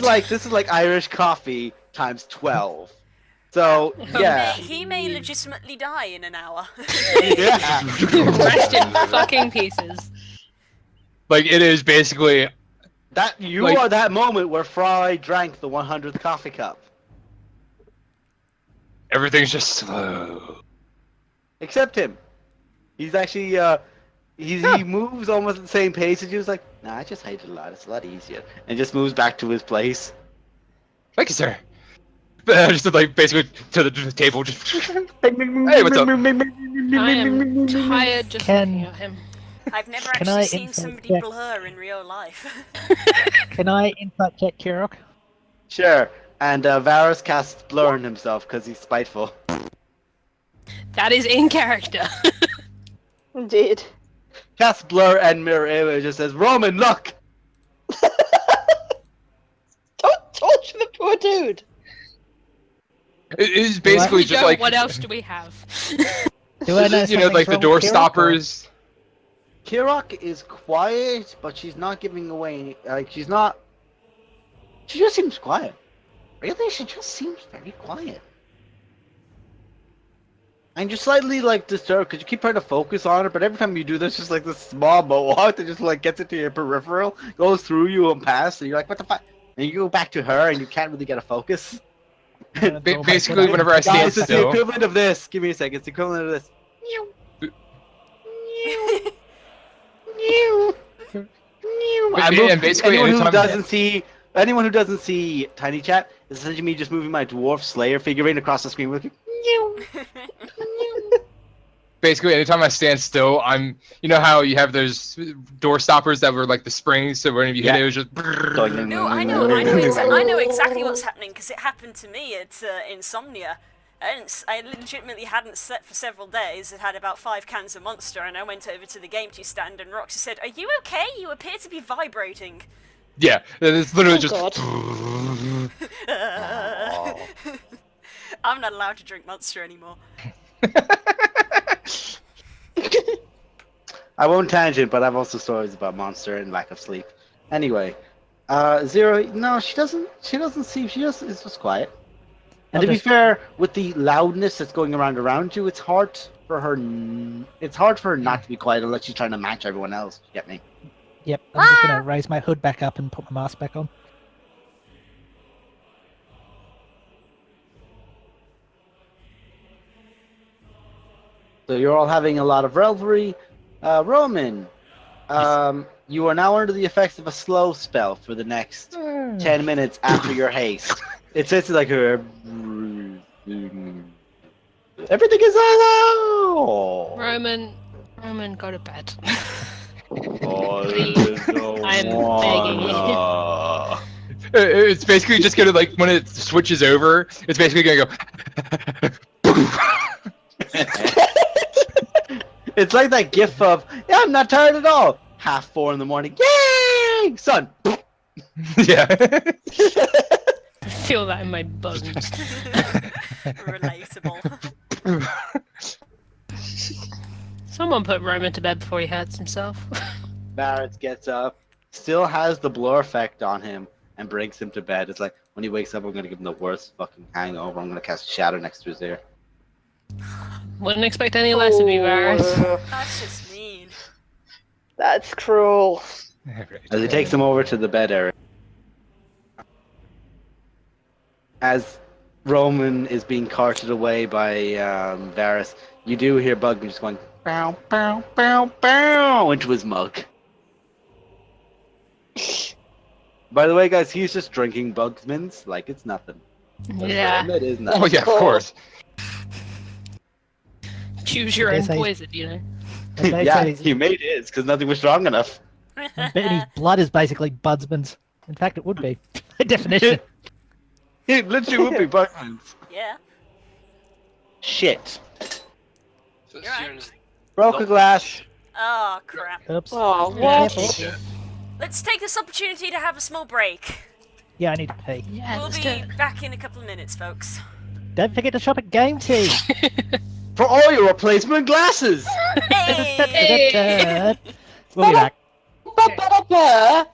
is like Irish coffee times 12. So yeah, He may legitimately die in an hour. yeah. Rest in fucking pieces. Like it is basically That you Like- are that moment where Fry drank the 100th coffee cup. everything's just slow. Except him. He's actually he moves almost at the same pace as you. He's like, nah, I just hate it a lot. It's a lot easier, and just moves back to his place. Thank you, sir. Just like basically to the table. Just hey, what's up? I am tired just Can- looking at him. I've never Can actually I seen insight somebody check? blur in real life. Can I insight check Kirok? Sure. And Varus casts blur on himself because he's spiteful. That is in character. Indeed. Casts blur and mirror image just says, Roman, look! Don't torture the poor dude. It is If basically we just don't, like what else do we have? Do I know you know, like the something's wrong door with Kirok, or- stoppers. Kirok is quiet, but she's not giving away. She's not. She just seems quiet. Really, she just seems very quiet. And you're slightly like disturbed because you keep trying to focus on her, but every time you do this, just like this small mohawk that just like gets into your peripheral, goes through you and past, and you're like, what the fuck? And you go back to her, and you can't really get a focus. Basically, whenever I stand Guys, it's the still, equivalent of this. Give me a second. It's the equivalent of this. I move, and basically anyone who doesn't see Tiny Chat is essentially me just moving my dwarf Slayer figurine across the screen with basically anytime I stand still, I'm. You know how you have those door stoppers that were like the springs, so whenever you hit it, it was just. No, I know exactly what's happening because it happened to me at Insomnia. I legitimately hadn't slept for several days. I'd had about 5 cans of Monster, and I went over to the game 2 stand, and Roxy said, "Are you okay? You appear to be vibrating." Yeah, it's literally Oh, just. God. I'm not allowed to drink Monster anymore. I won't tangent, but I've also stories about Monster and lack of sleep. Anyway, Zero. No, she doesn't. She doesn't seem. She just is just quiet. And to be fair, with the loudness that's going around you, it's hard for her. It's hard for her not to be quiet unless she's trying to match everyone else. You get me? Yep, I'm just gonna raise my hood back up and put my mask back on. So you're all having a lot of revelry. Roman, you are now under the effects of a slow spell for the next 10 minutes after your haste. It's like everything is hello. Roman, go to bed. I'm begging you. It's basically just gonna like when it switches over, it's basically gonna go. It's like that gif of, yeah, I'm not tired at all. 3:30 in the morning. Yay! Sun. Yeah. I feel that in my bones. Relatable. Someone put Roman to bed before he hurts himself. Barrett gets up, still has the blur effect on him, and brings him to bed. It's like when he wakes up, I'm gonna give him the worst fucking hangover. I'm gonna cast Shadow next to his ear. Wouldn't expect any less of you, Varys. That's just mean. That's cruel. As he takes him over to the bed area. As Roman is being carted away by Varys, you do hear Bugman just going bow, bow, bow, bow into his mug. By the way, guys, he's just drinking Bugsman's like it's nothing. But for Yeah. him, it is nothing. Oh yeah, of Cool. course. Choose your own Yes, I- poison, you know. And they Yeah, said he made his because nothing was strong enough. I'm betting his blood is basically Budsman's. In fact, it would be by definition. It literally would be Bugman's. Yeah. Shit. So You're right. Ciaran's Broke a not- glass. Oh, crap. Oops. Oh, Be what? careful. Shit. Let's take this opportunity to have a small break. Yeah, I need to pee. Yeah, We'll let's be do it. back in a couple of minutes, folks. Don't forget to shop at Game Team. For all your replacement glasses! Hey! We'll be back. Ba-ba-da-ba.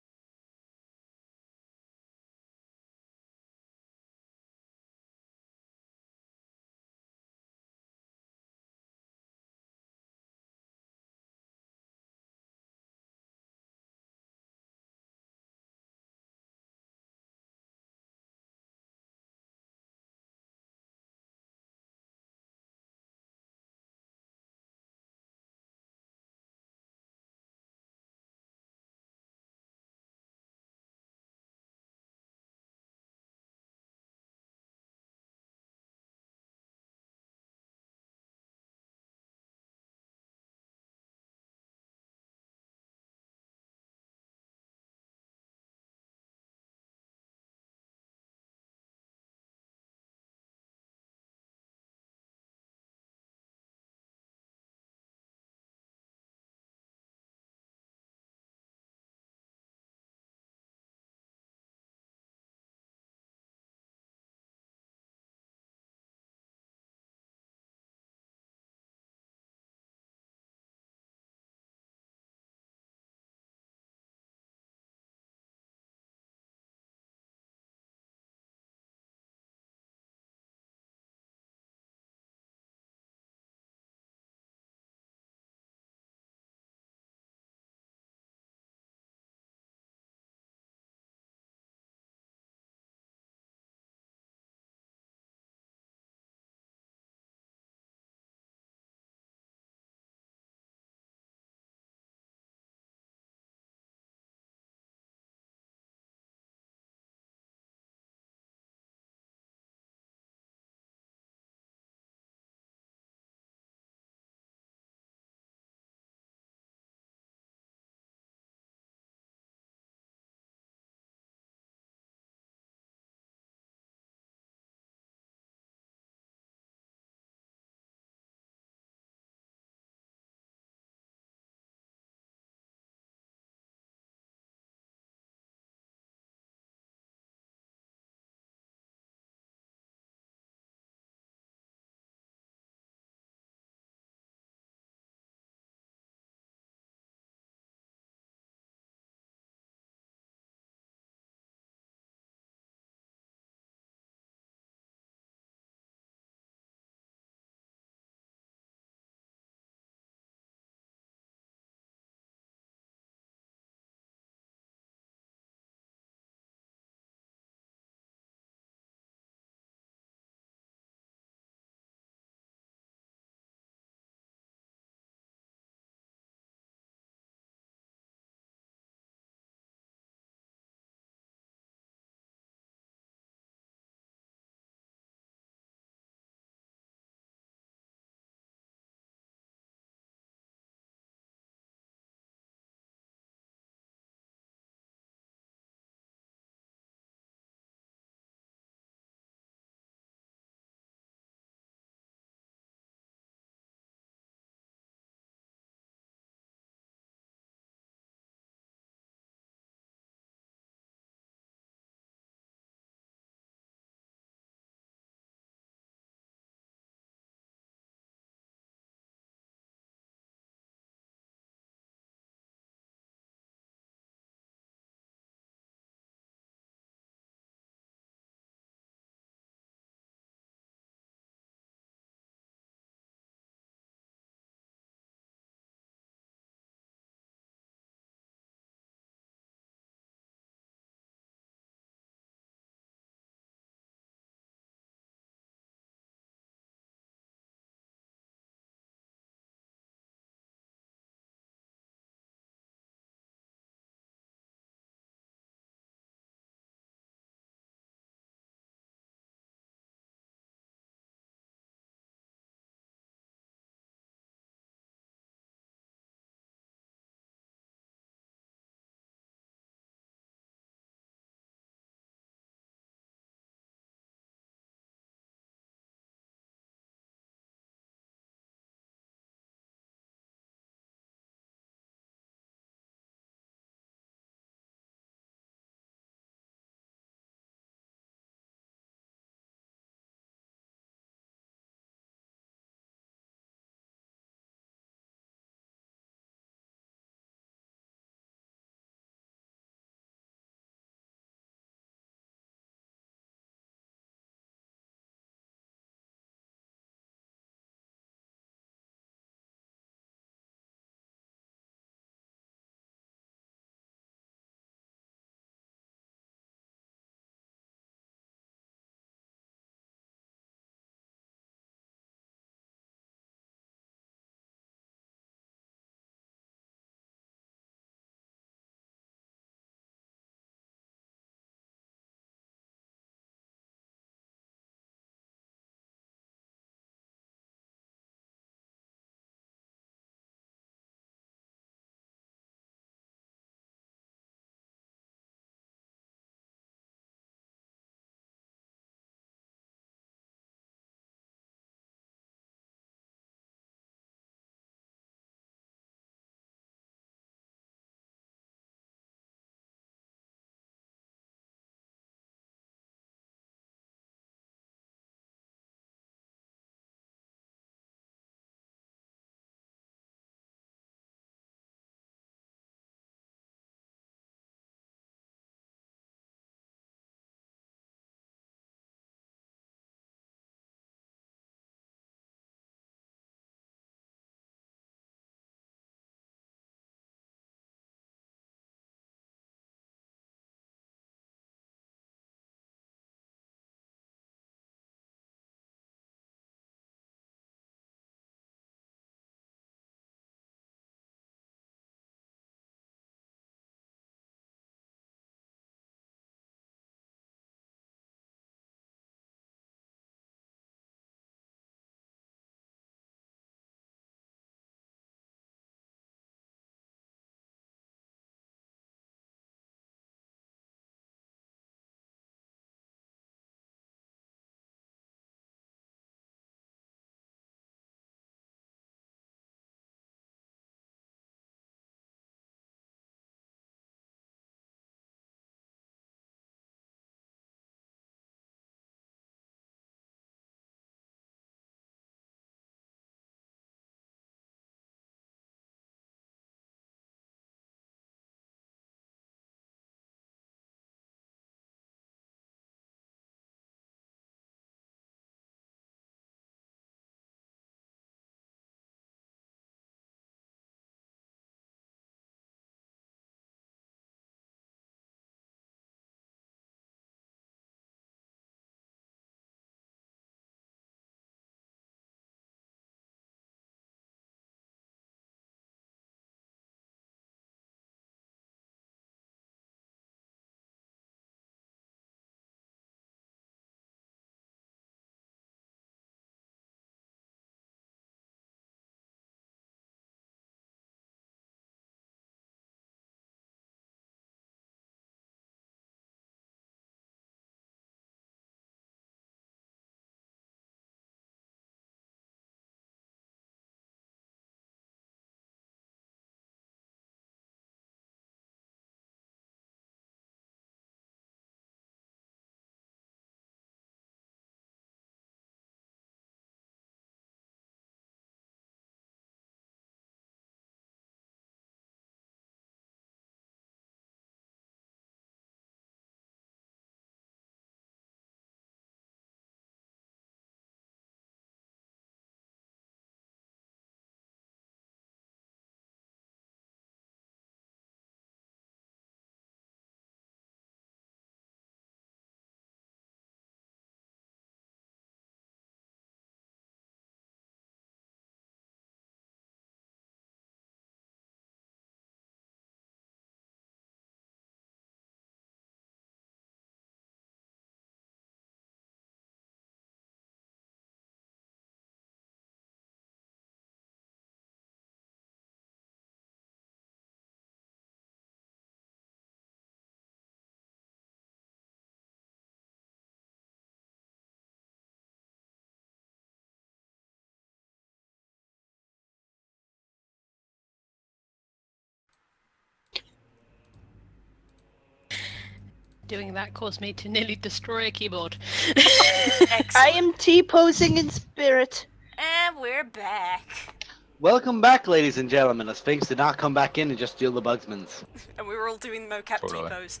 Doing that caused me to nearly destroy a keyboard. Excellent. I am T-posing in spirit. And we're back. Welcome back, ladies and gentlemen. The Sphinx did not come back in and just steal the Bugsmans. And we were all doing mocap Totally. T-pose.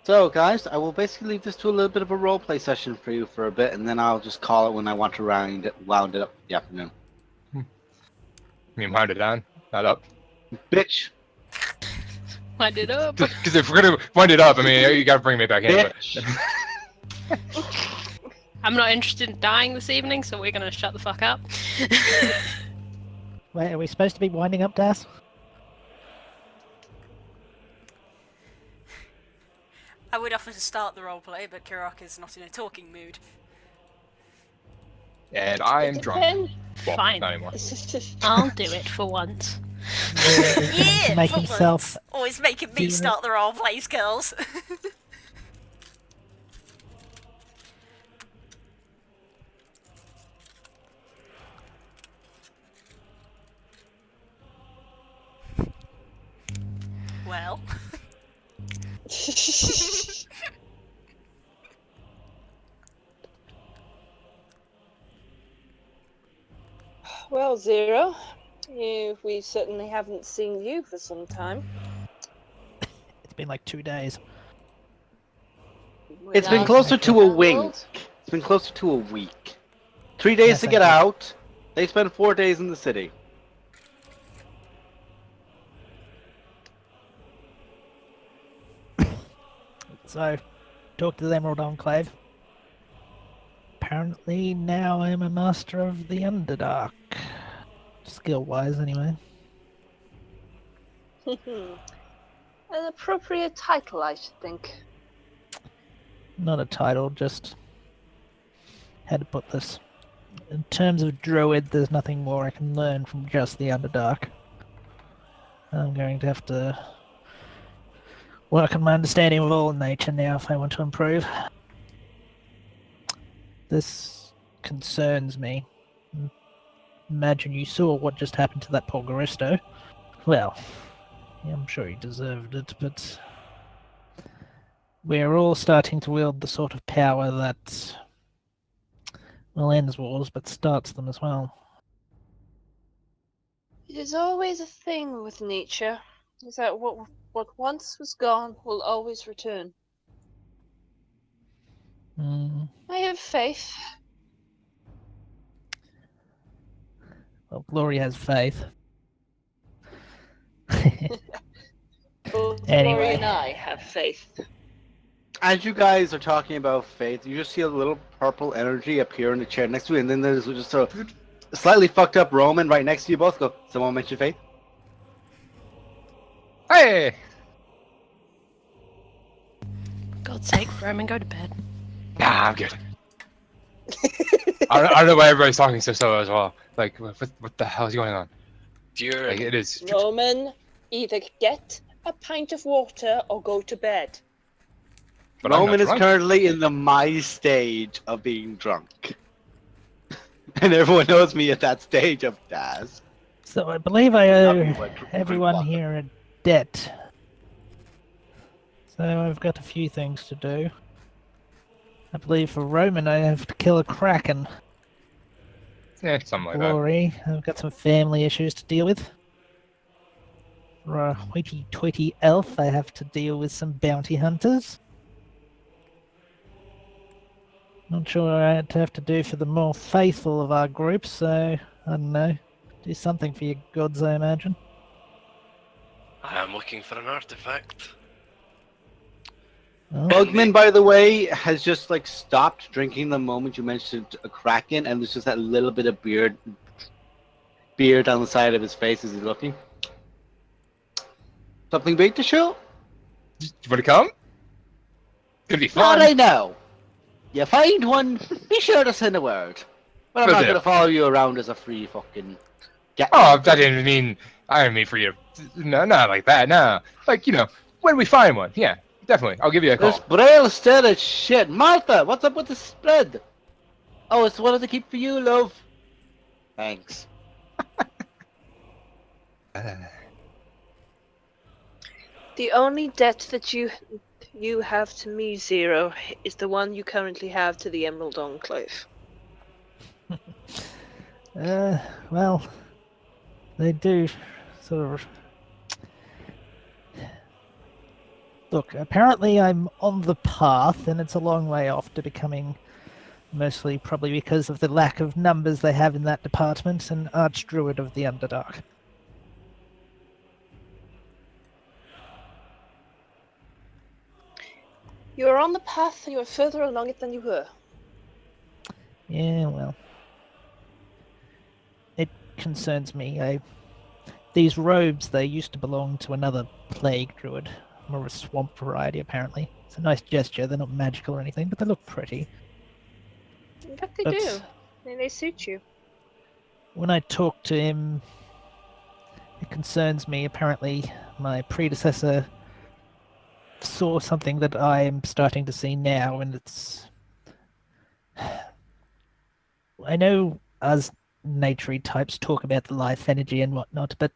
So, guys, I will basically leave this to a little bit of a roleplay session for you for a bit, and then I'll just call it when I want to wound it up for the afternoon. You mean wind it down, not up? Bitch. Wind it up. Because if we're gonna wind it up, I mean, you gotta bring me back in. Bitch. But... I'm not interested in dying this evening, so we're gonna shut the fuck up. Wait, are we supposed to be winding up, Das? I would offer to start the roleplay, but Kirak is not in a talking mood. And I'm drunk. Well, Fine. not anymore. I'll do it for once. Yeah, make for himself once. Always making me feel- start the roleplays, girls. Well. Well, Zero, we certainly haven't seen you for some time. It's been like 2 days. It's been Without closer to a that week. world? It's been closer to a week. 3 days Yes, to I get did. out. They spent 4 days in the city. So, talk to the Emerald Enclave. Apparently, now I'm a master of the Underdark. Skill-wise, anyway. An appropriate title, I should think. Not a title, just... how to put this. In terms of Druid, there's nothing more I can learn from just the Underdark. I'm going to have to work on my understanding of all nature now if I want to improve. This concerns me. Imagine you saw what just happened to that poor Garisto. Well, yeah, I'm sure he deserved it, but we're all starting to wield the sort of power that, well, ends wars, but starts them as well. It is always a thing with nature, is that what once was gone will always return. Mm, I have faith. well, Glory has faith. Both Anyway. Glory and I have faith. As you guys are talking about faith, you just see a little purple energy appear in the chair next to you, and then there's just a slightly fucked up Roman right next to you both. Go, someone mention faith? Hey! God's sake, Roman, go to bed. Nah, I'm good. I don't know why everybody's talking so slow as well. Like, what the hell is going on? Dear, Like, it is. Roman, either get a pint of water or go to bed. But I'm not Roman is drunk. currently in the my stage of being drunk. And everyone knows me at that stage of Daz. So I believe I Love owe you, but drink everyone water. here a debt. So I've got a few things to do. I believe for Roman I have to kill a Kraken. Yeah, something like that. Glory, I've got some family issues to deal with. For a hoity-toity elf, I have to deal with some bounty hunters. Not sure what I'd have to do for the more faithful of our group, so I don't know. Do something for your gods, I imagine. I am looking for an artifact. Well, Bugman, by the way, has just like stopped drinking the moment you mentioned a Kraken, and there's just that little bit of beard on the side of his face as he's looking. Something big to show? You want to come? Gonna be Not fun. right now. You find one, be sure to send a word. But I'm Will not do. gonna follow you around as a free fucking. Oh, I didn't mean for you. No, not like that. No, like when we find one. Yeah, definitely. I'll give you a This call. braille spread is shit. Martha, what's up with the spread? Oh, it's one of the keep for you, love. Thanks. The only debt that you have to me, Zero, is the one you currently have to the Emerald Enclave. Well, they do sort of. Look, apparently I'm on the path, and it's a long way off to becoming, mostly probably because of the lack of numbers they have in that department, an Archdruid of the Underdark. You are on the path, and you are further along it than you were. Yeah, well. It concerns me. These robes, they used to belong to another plague druid. More of a swamp variety, apparently. It's a nice gesture. They're not magical or anything, but they look pretty. But they But do. And they suit you. when I talk to him, it concerns me. Apparently, my predecessor saw something that I am starting to see now, and it's. I know us naturey types talk about the life energy and whatnot, but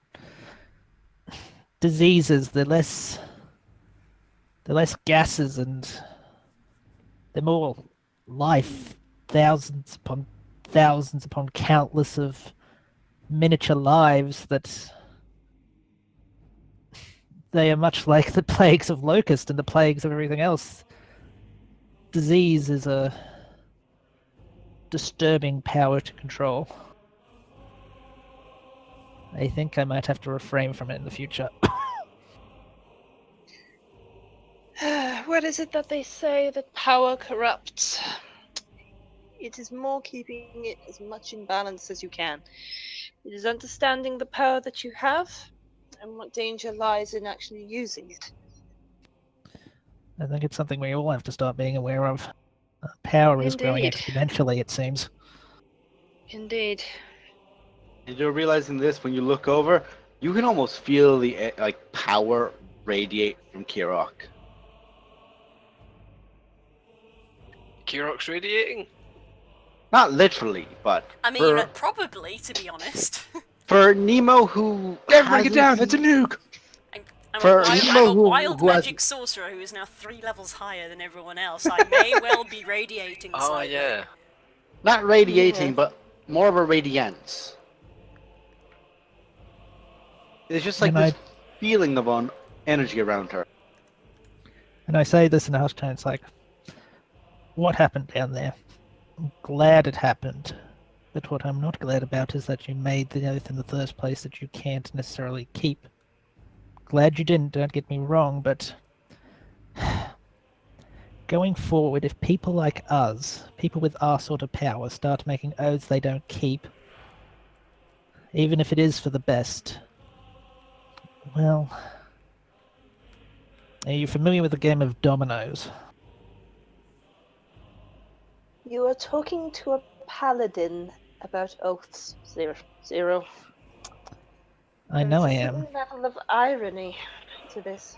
diseases, they're less gases and they're more life, thousands upon countless of miniature lives that they are much like the plagues of locust and the plagues of everything else. Disease is a disturbing power to control. I think I might have to refrain from it in the future. What is it that they say that power corrupts? It is more keeping it as much in balance as you can. It is understanding the power that you have and what danger lies in actually using it. I think it's something we all have to start being aware of. Power is growing Indeed. exponentially, it seems. Indeed. And you're realizing this when you look over, you can almost feel the power radiate from Kirok. Kirok's radiating? Not literally, but I mean, probably, to be honest. for Nemo, who Yeah, break it down. hasn't It's a nuke. I'm For a wild, Nemo, I'm a who wild has- magic sorcerer who is now 3 levels higher than everyone else. I may well be radiating Oh, slightly. yeah. not radiating, Yeah. but more of a radiance. It's just like And this feeling of energy around her. And I say this in a hushed tone, it's like, what happened down there? I'm glad it happened. But what I'm not glad about is that you made the oath in the first place that you can't necessarily keep. Glad you didn't, don't get me wrong, but going forward, if people like us, people with our sort of power, start making oaths they don't keep, even if it is for the best, well, are you familiar with the game of dominoes? You are talking to a paladin about oaths, Zero. I know I There's a am. certain level of irony to this.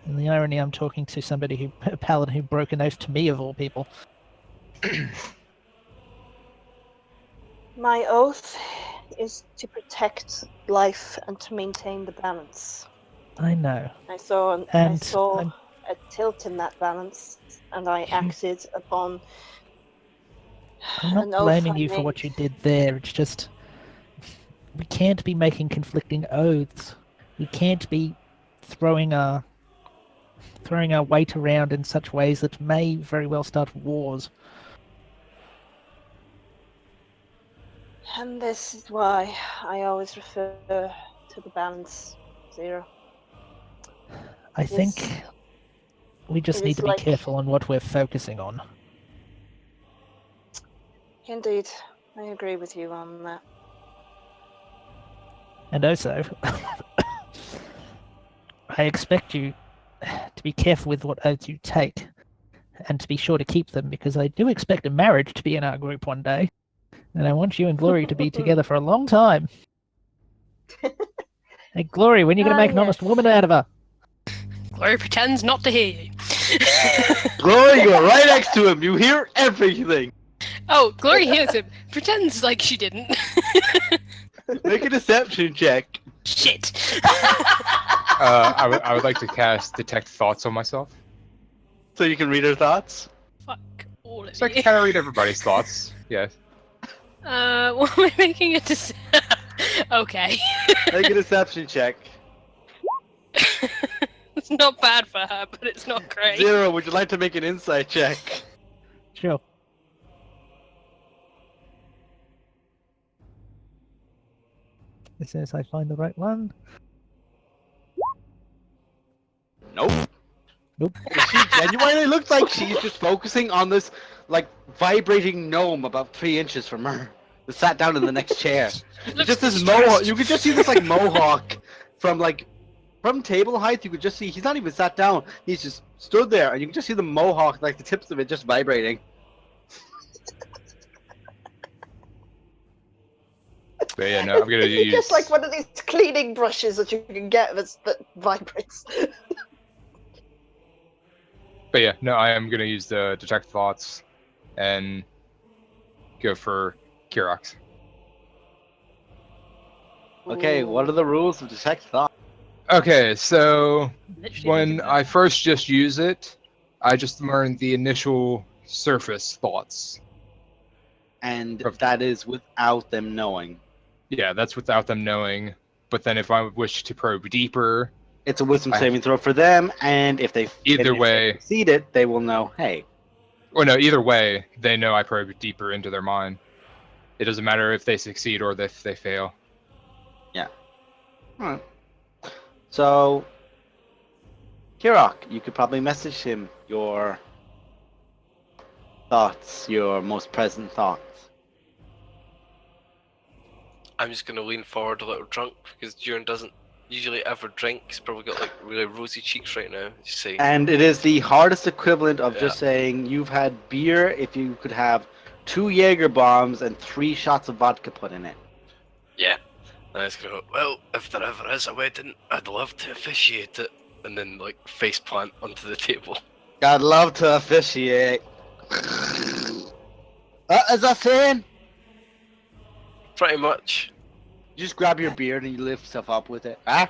And the irony, I'm talking to somebody a paladin who broke an oath to me of all people. My oath is to protect life and to maintain the balance. I know. I saw And a tilt in that balance, and I acted upon I'm not an oath blaming I you for made. what you did there. It's just we can't be making conflicting oaths. We can't be throwing our weight around in such ways that may very well start wars. And this is why I always refer to the balance, Zero. I think we just it need is to be like- careful on what we're focusing on. Indeed, I agree with you on that. And also, I expect you to be careful with what oaths you take and to be sure to keep them, because I do expect a marriage to be in our group one day. And I want you and Glory to be together for a long time. Hey, Glory, when are you going to make an honest yes. woman out of her? Glory pretends not to hear you. Glory, you're right next to him. You hear everything. Oh, Glory hears him. Pretends like she didn't. Make a deception check. Shit. I would like to cast Detect Thoughts on myself. So you can read her thoughts? Fuck all of So I you. can kind of read everybody's thoughts. Yes. Well, we're making a decision. Okay. Make a deception check. It's not bad for her, but it's not great. 0, would you like to make an insight check? Sure. As soon as I find the right one. Nope. Nope. She genuinely looks like she's just focusing on this, like, vibrating gnome about 3 inches from her. That sat down in the next chair. It's Looks just this distressed. mohawk. You could just see this, like, mohawk from table height. You could just see he's not even sat down. He's just stood there, and you can just see the mohawk, like the tips of it, just vibrating. But yeah, no, I'm gonna use. Just like one of these cleaning brushes that you can get that vibrates. But yeah, no, I am gonna use the Detect Thoughts, and go for Kirox. Okay, what are the rules of detect thought? Okay, so Literally when making I notes. first just use it, I just learned the initial surface thoughts. And Of- that is without them knowing. Yeah, that's without them knowing. But then if I wish to probe deeper, It's a wisdom I- saving throw for them, and if they Either way- succeed it, they will know. Hey, or no, either way, they know I probe deeper into their mind. It doesn't matter if they succeed or if they fail. alright. So, Kirok, you could probably message him your thoughts, your most present thoughts. I'm just gonna lean forward a little drunk because Duran doesn't usually ever drink. He's probably got like really rosy cheeks right now. You see. And it is the hardest equivalent of just Yeah. saying you've had beer if you could have 2 Jaeger bombs and 3 shots of vodka put in it. Yeah. And I was gonna go, well, if there ever is a wedding, I'd love to officiate it. And then, like, face plant onto the table. I'd love to officiate. Is that Thane? Pretty much. You just grab your beard and you lift stuff up with it. Ah?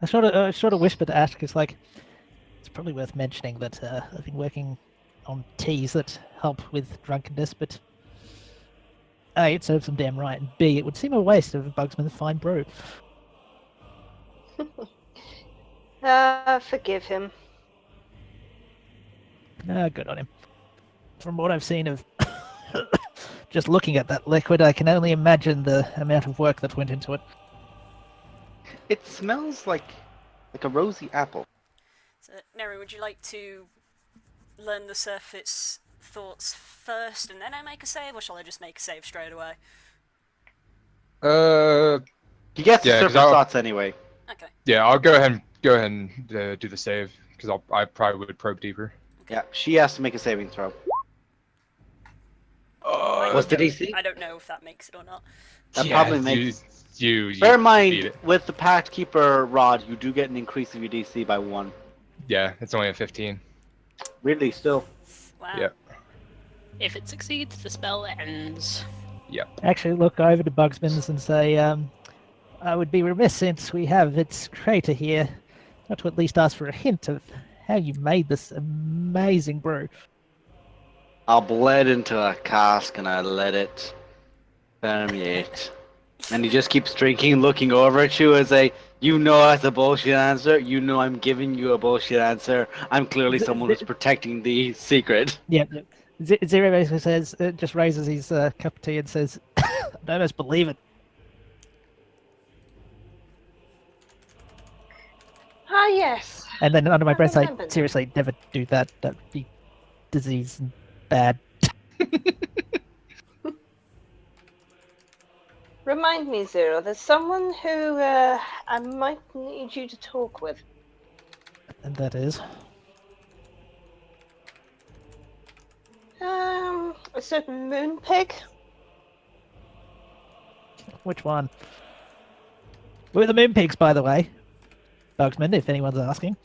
I sort of whispered to Ash, it's like, it's probably worth mentioning that I've been working on teas that help with drunkenness, but A, it serves them damn right, and B, it would seem a waste of a Bugsman's fine brew. Forgive him. Good on him. From what I've seen of just looking at that liquid, I can only imagine the amount of work that went into it. It smells like a rosy apple. So, Neri, would you like to learn the surface thoughts first and then I make a save, or shall I just make a save straight away? He gets Yeah, the 'cause surface I'll- thoughts anyway. Okay. Yeah, I'll go ahead and do the save because I probably would probe deeper. Yeah, she has to make a saving throw. What's the DC? I don't know if that makes it or not. That probably makes. you Bear in beat mind, it. with the Pact Keeper rod, you do get an increase of your DC by 1. Yeah, it's only a 15. Weirdly, still. Wow. Yeah. If it succeeds, the spell ends. Actually, look over to Bugsman's and say, I would be remiss since we have its creator here, not to at least ask for a hint of how you made this amazing brew. I'll bled into a cask and I let it permeate. And he just keeps drinking, looking over at you as you know that's a bullshit answer. You know I'm giving you a bullshit answer. I'm clearly someone who's protecting the secret. Yeah, Zero basically says, just raises his cup of tea and says, I almost believe it. Ah, yes. And then under my I breath, I remember now. seriously never do that. That would be disease and bad. Remind me, Zero, there's someone who I might need you to talk with. And that is. A certain moon pig. Which one? We're the Moon Pigs, by the way. Bugsman, if anyone's asking.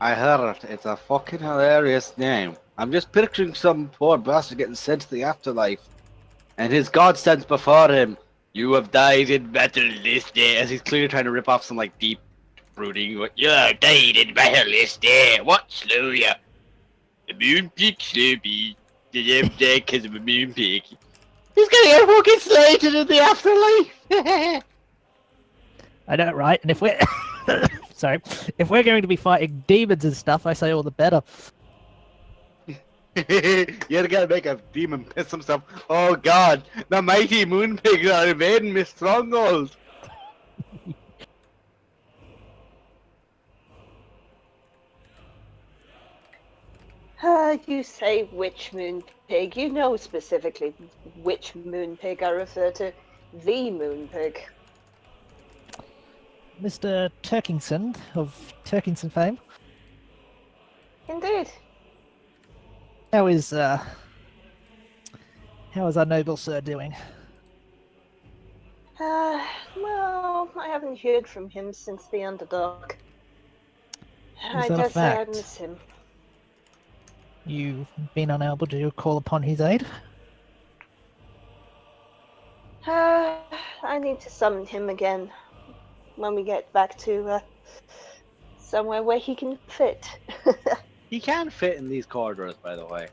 I heard it's a fucking hilarious name. I'm just picturing some poor bastard getting sent to the afterlife. And his god stands before him, You have died in battle this day. As he's clearly trying to rip off some like deep brooding. What? You have died in battle this day. What slew you? The moon peak slew me. The damn day because of a moon peak. He's getting fucking slated in the afterlife. I know, right? And if we're sorry, if we're going to be fighting demons and stuff, I say all the better. You gotta make a demon piss himself. Oh god, the mighty moon pigs are invading my stronghold. You say which moon pig. You know specifically which moon pig I refer to. The moon pig. Mr. Turkington of Turkington fame. Indeed. How is our noble sir doing? Well, I haven't heard from him since the underdog. I that a dare say I fact? miss him. You've been unable to call upon his aid? I need to summon him again when we get back to somewhere where he can fit. He can fit in these corridors, by the way.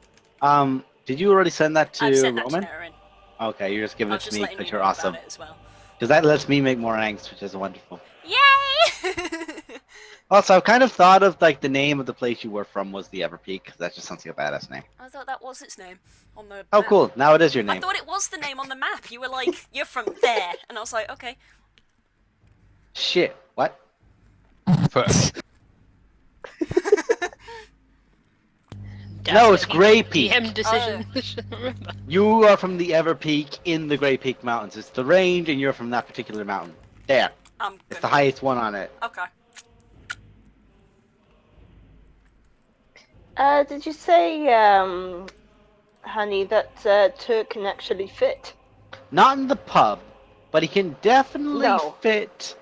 Did you already send that to I've sent that Roman? to Erin. Okay, you're just giving I it was to just me letting because you you're know awesome. about it as well. Because that lets me make more angst, which is wonderful. Yay! Also, I've kind of thought of like the name of the place you were from was the Everpeak, because that just sounds like a badass name. I thought that was its name on the Oh, map. cool. Now it is your I name. thought it was the name on the map. You were like, you're from there. And I was like, okay. Shit. What? No, it's Grey Peak. GM decision. Remember. You are from the Everpeak in the Grey Peak Mountains. It's the range, and you're from that particular mountain. There. I'm It's good. the highest one on it. Okay. Did you say, honey, that Turk can actually fit? Not in the pub, but he can definitely No. fit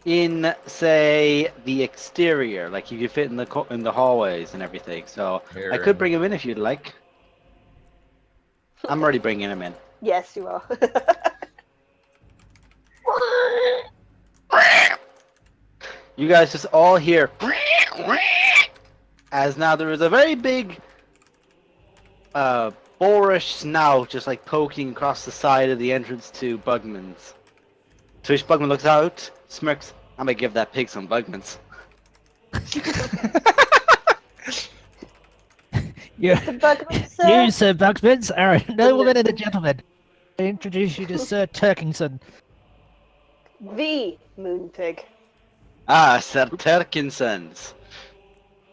in, say, the exterior. Like he could fit in the hallways and everything. So I could bring him in if you'd like. I'm already bringing him in. Yes, you are. You guys just all hear as now there is a very big boorish snout just like poking across the side of the entrance to Bugman's. To which Bugman looks out, smirks, I'm gonna give that pig some Bugmans. You, Bugman, sir? you Sir Bugsmans, are a nobleman and a gentleman. I introduce you to Sir Turkington. The moon pig. Ah, Sir Turkinsons.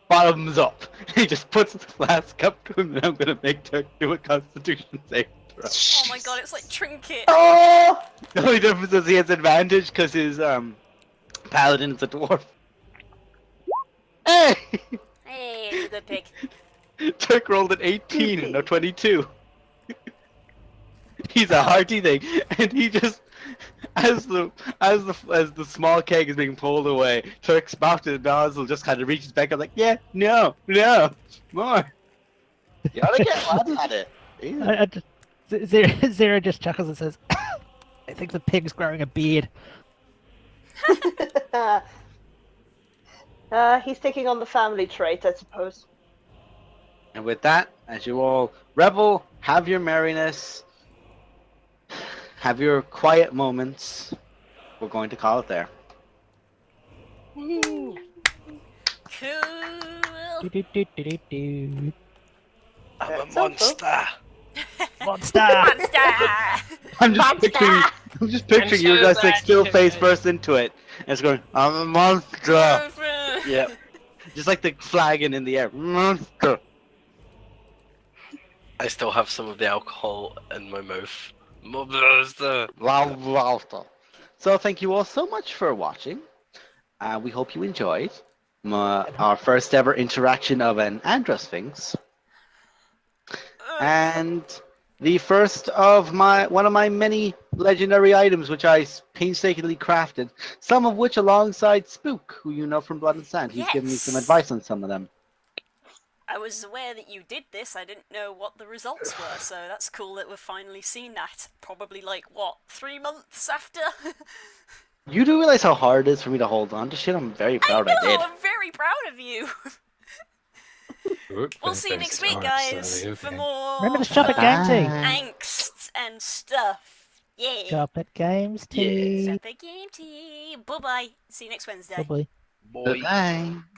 Bottoms up. He just puts the flask up to him and I'm gonna make Turk do a constitution save throw. Oh my god, it's like Trinket. Oh! The only difference is he has advantage because his paladin is a dwarf. Hey! Hey, it's a good pig. Turk rolled an 18 and a 22. He's a hearty thing, and he just, as the small keg is being pulled away, Turk's mouth and nozzle just kind of reaches back up like, yeah, no, more. You ought to get one at it. Yeah. Zero just chuckles and says, I think the pig's growing a beard. He's taking on the family trait, I suppose. And with that, as you all revel, have your merriness, have your quiet moments, we're going to call it there. Cool. Do-do-do-do-do-do. I'm a That's all, monster. Monster! Monster! I'm just picturing you so guys like glad still you face did. first into it. And it's going, I'm a monster. Yeah. Just like the flagging in the air. Monster. I still have some of the alcohol in my mouth. Monster. Monster. So thank you all so much for watching. We hope you enjoyed our first ever interaction of an Androsphinx. And the first of one of my many legendary items which I painstakingly crafted, some of which alongside Spook, who you know from Blood and Sand. He's given me some Yes. advice on some of them. I was aware that you did this. I didn't know what the results were, so that's cool that we've finally seen that. Probably like what, 3 months after? You do realize how hard it is for me to hold on to shit? I'm very proud I did. I'm very proud of you. We'll see you next week, guys, for more Remember to shop at fun, Game Tea. Bye. angst and stuff. Yeah. Shop at Games Yeah. Tea. Shop at Game Tea. Bye bye. See you next Wednesday. Probably. Boy. Bye.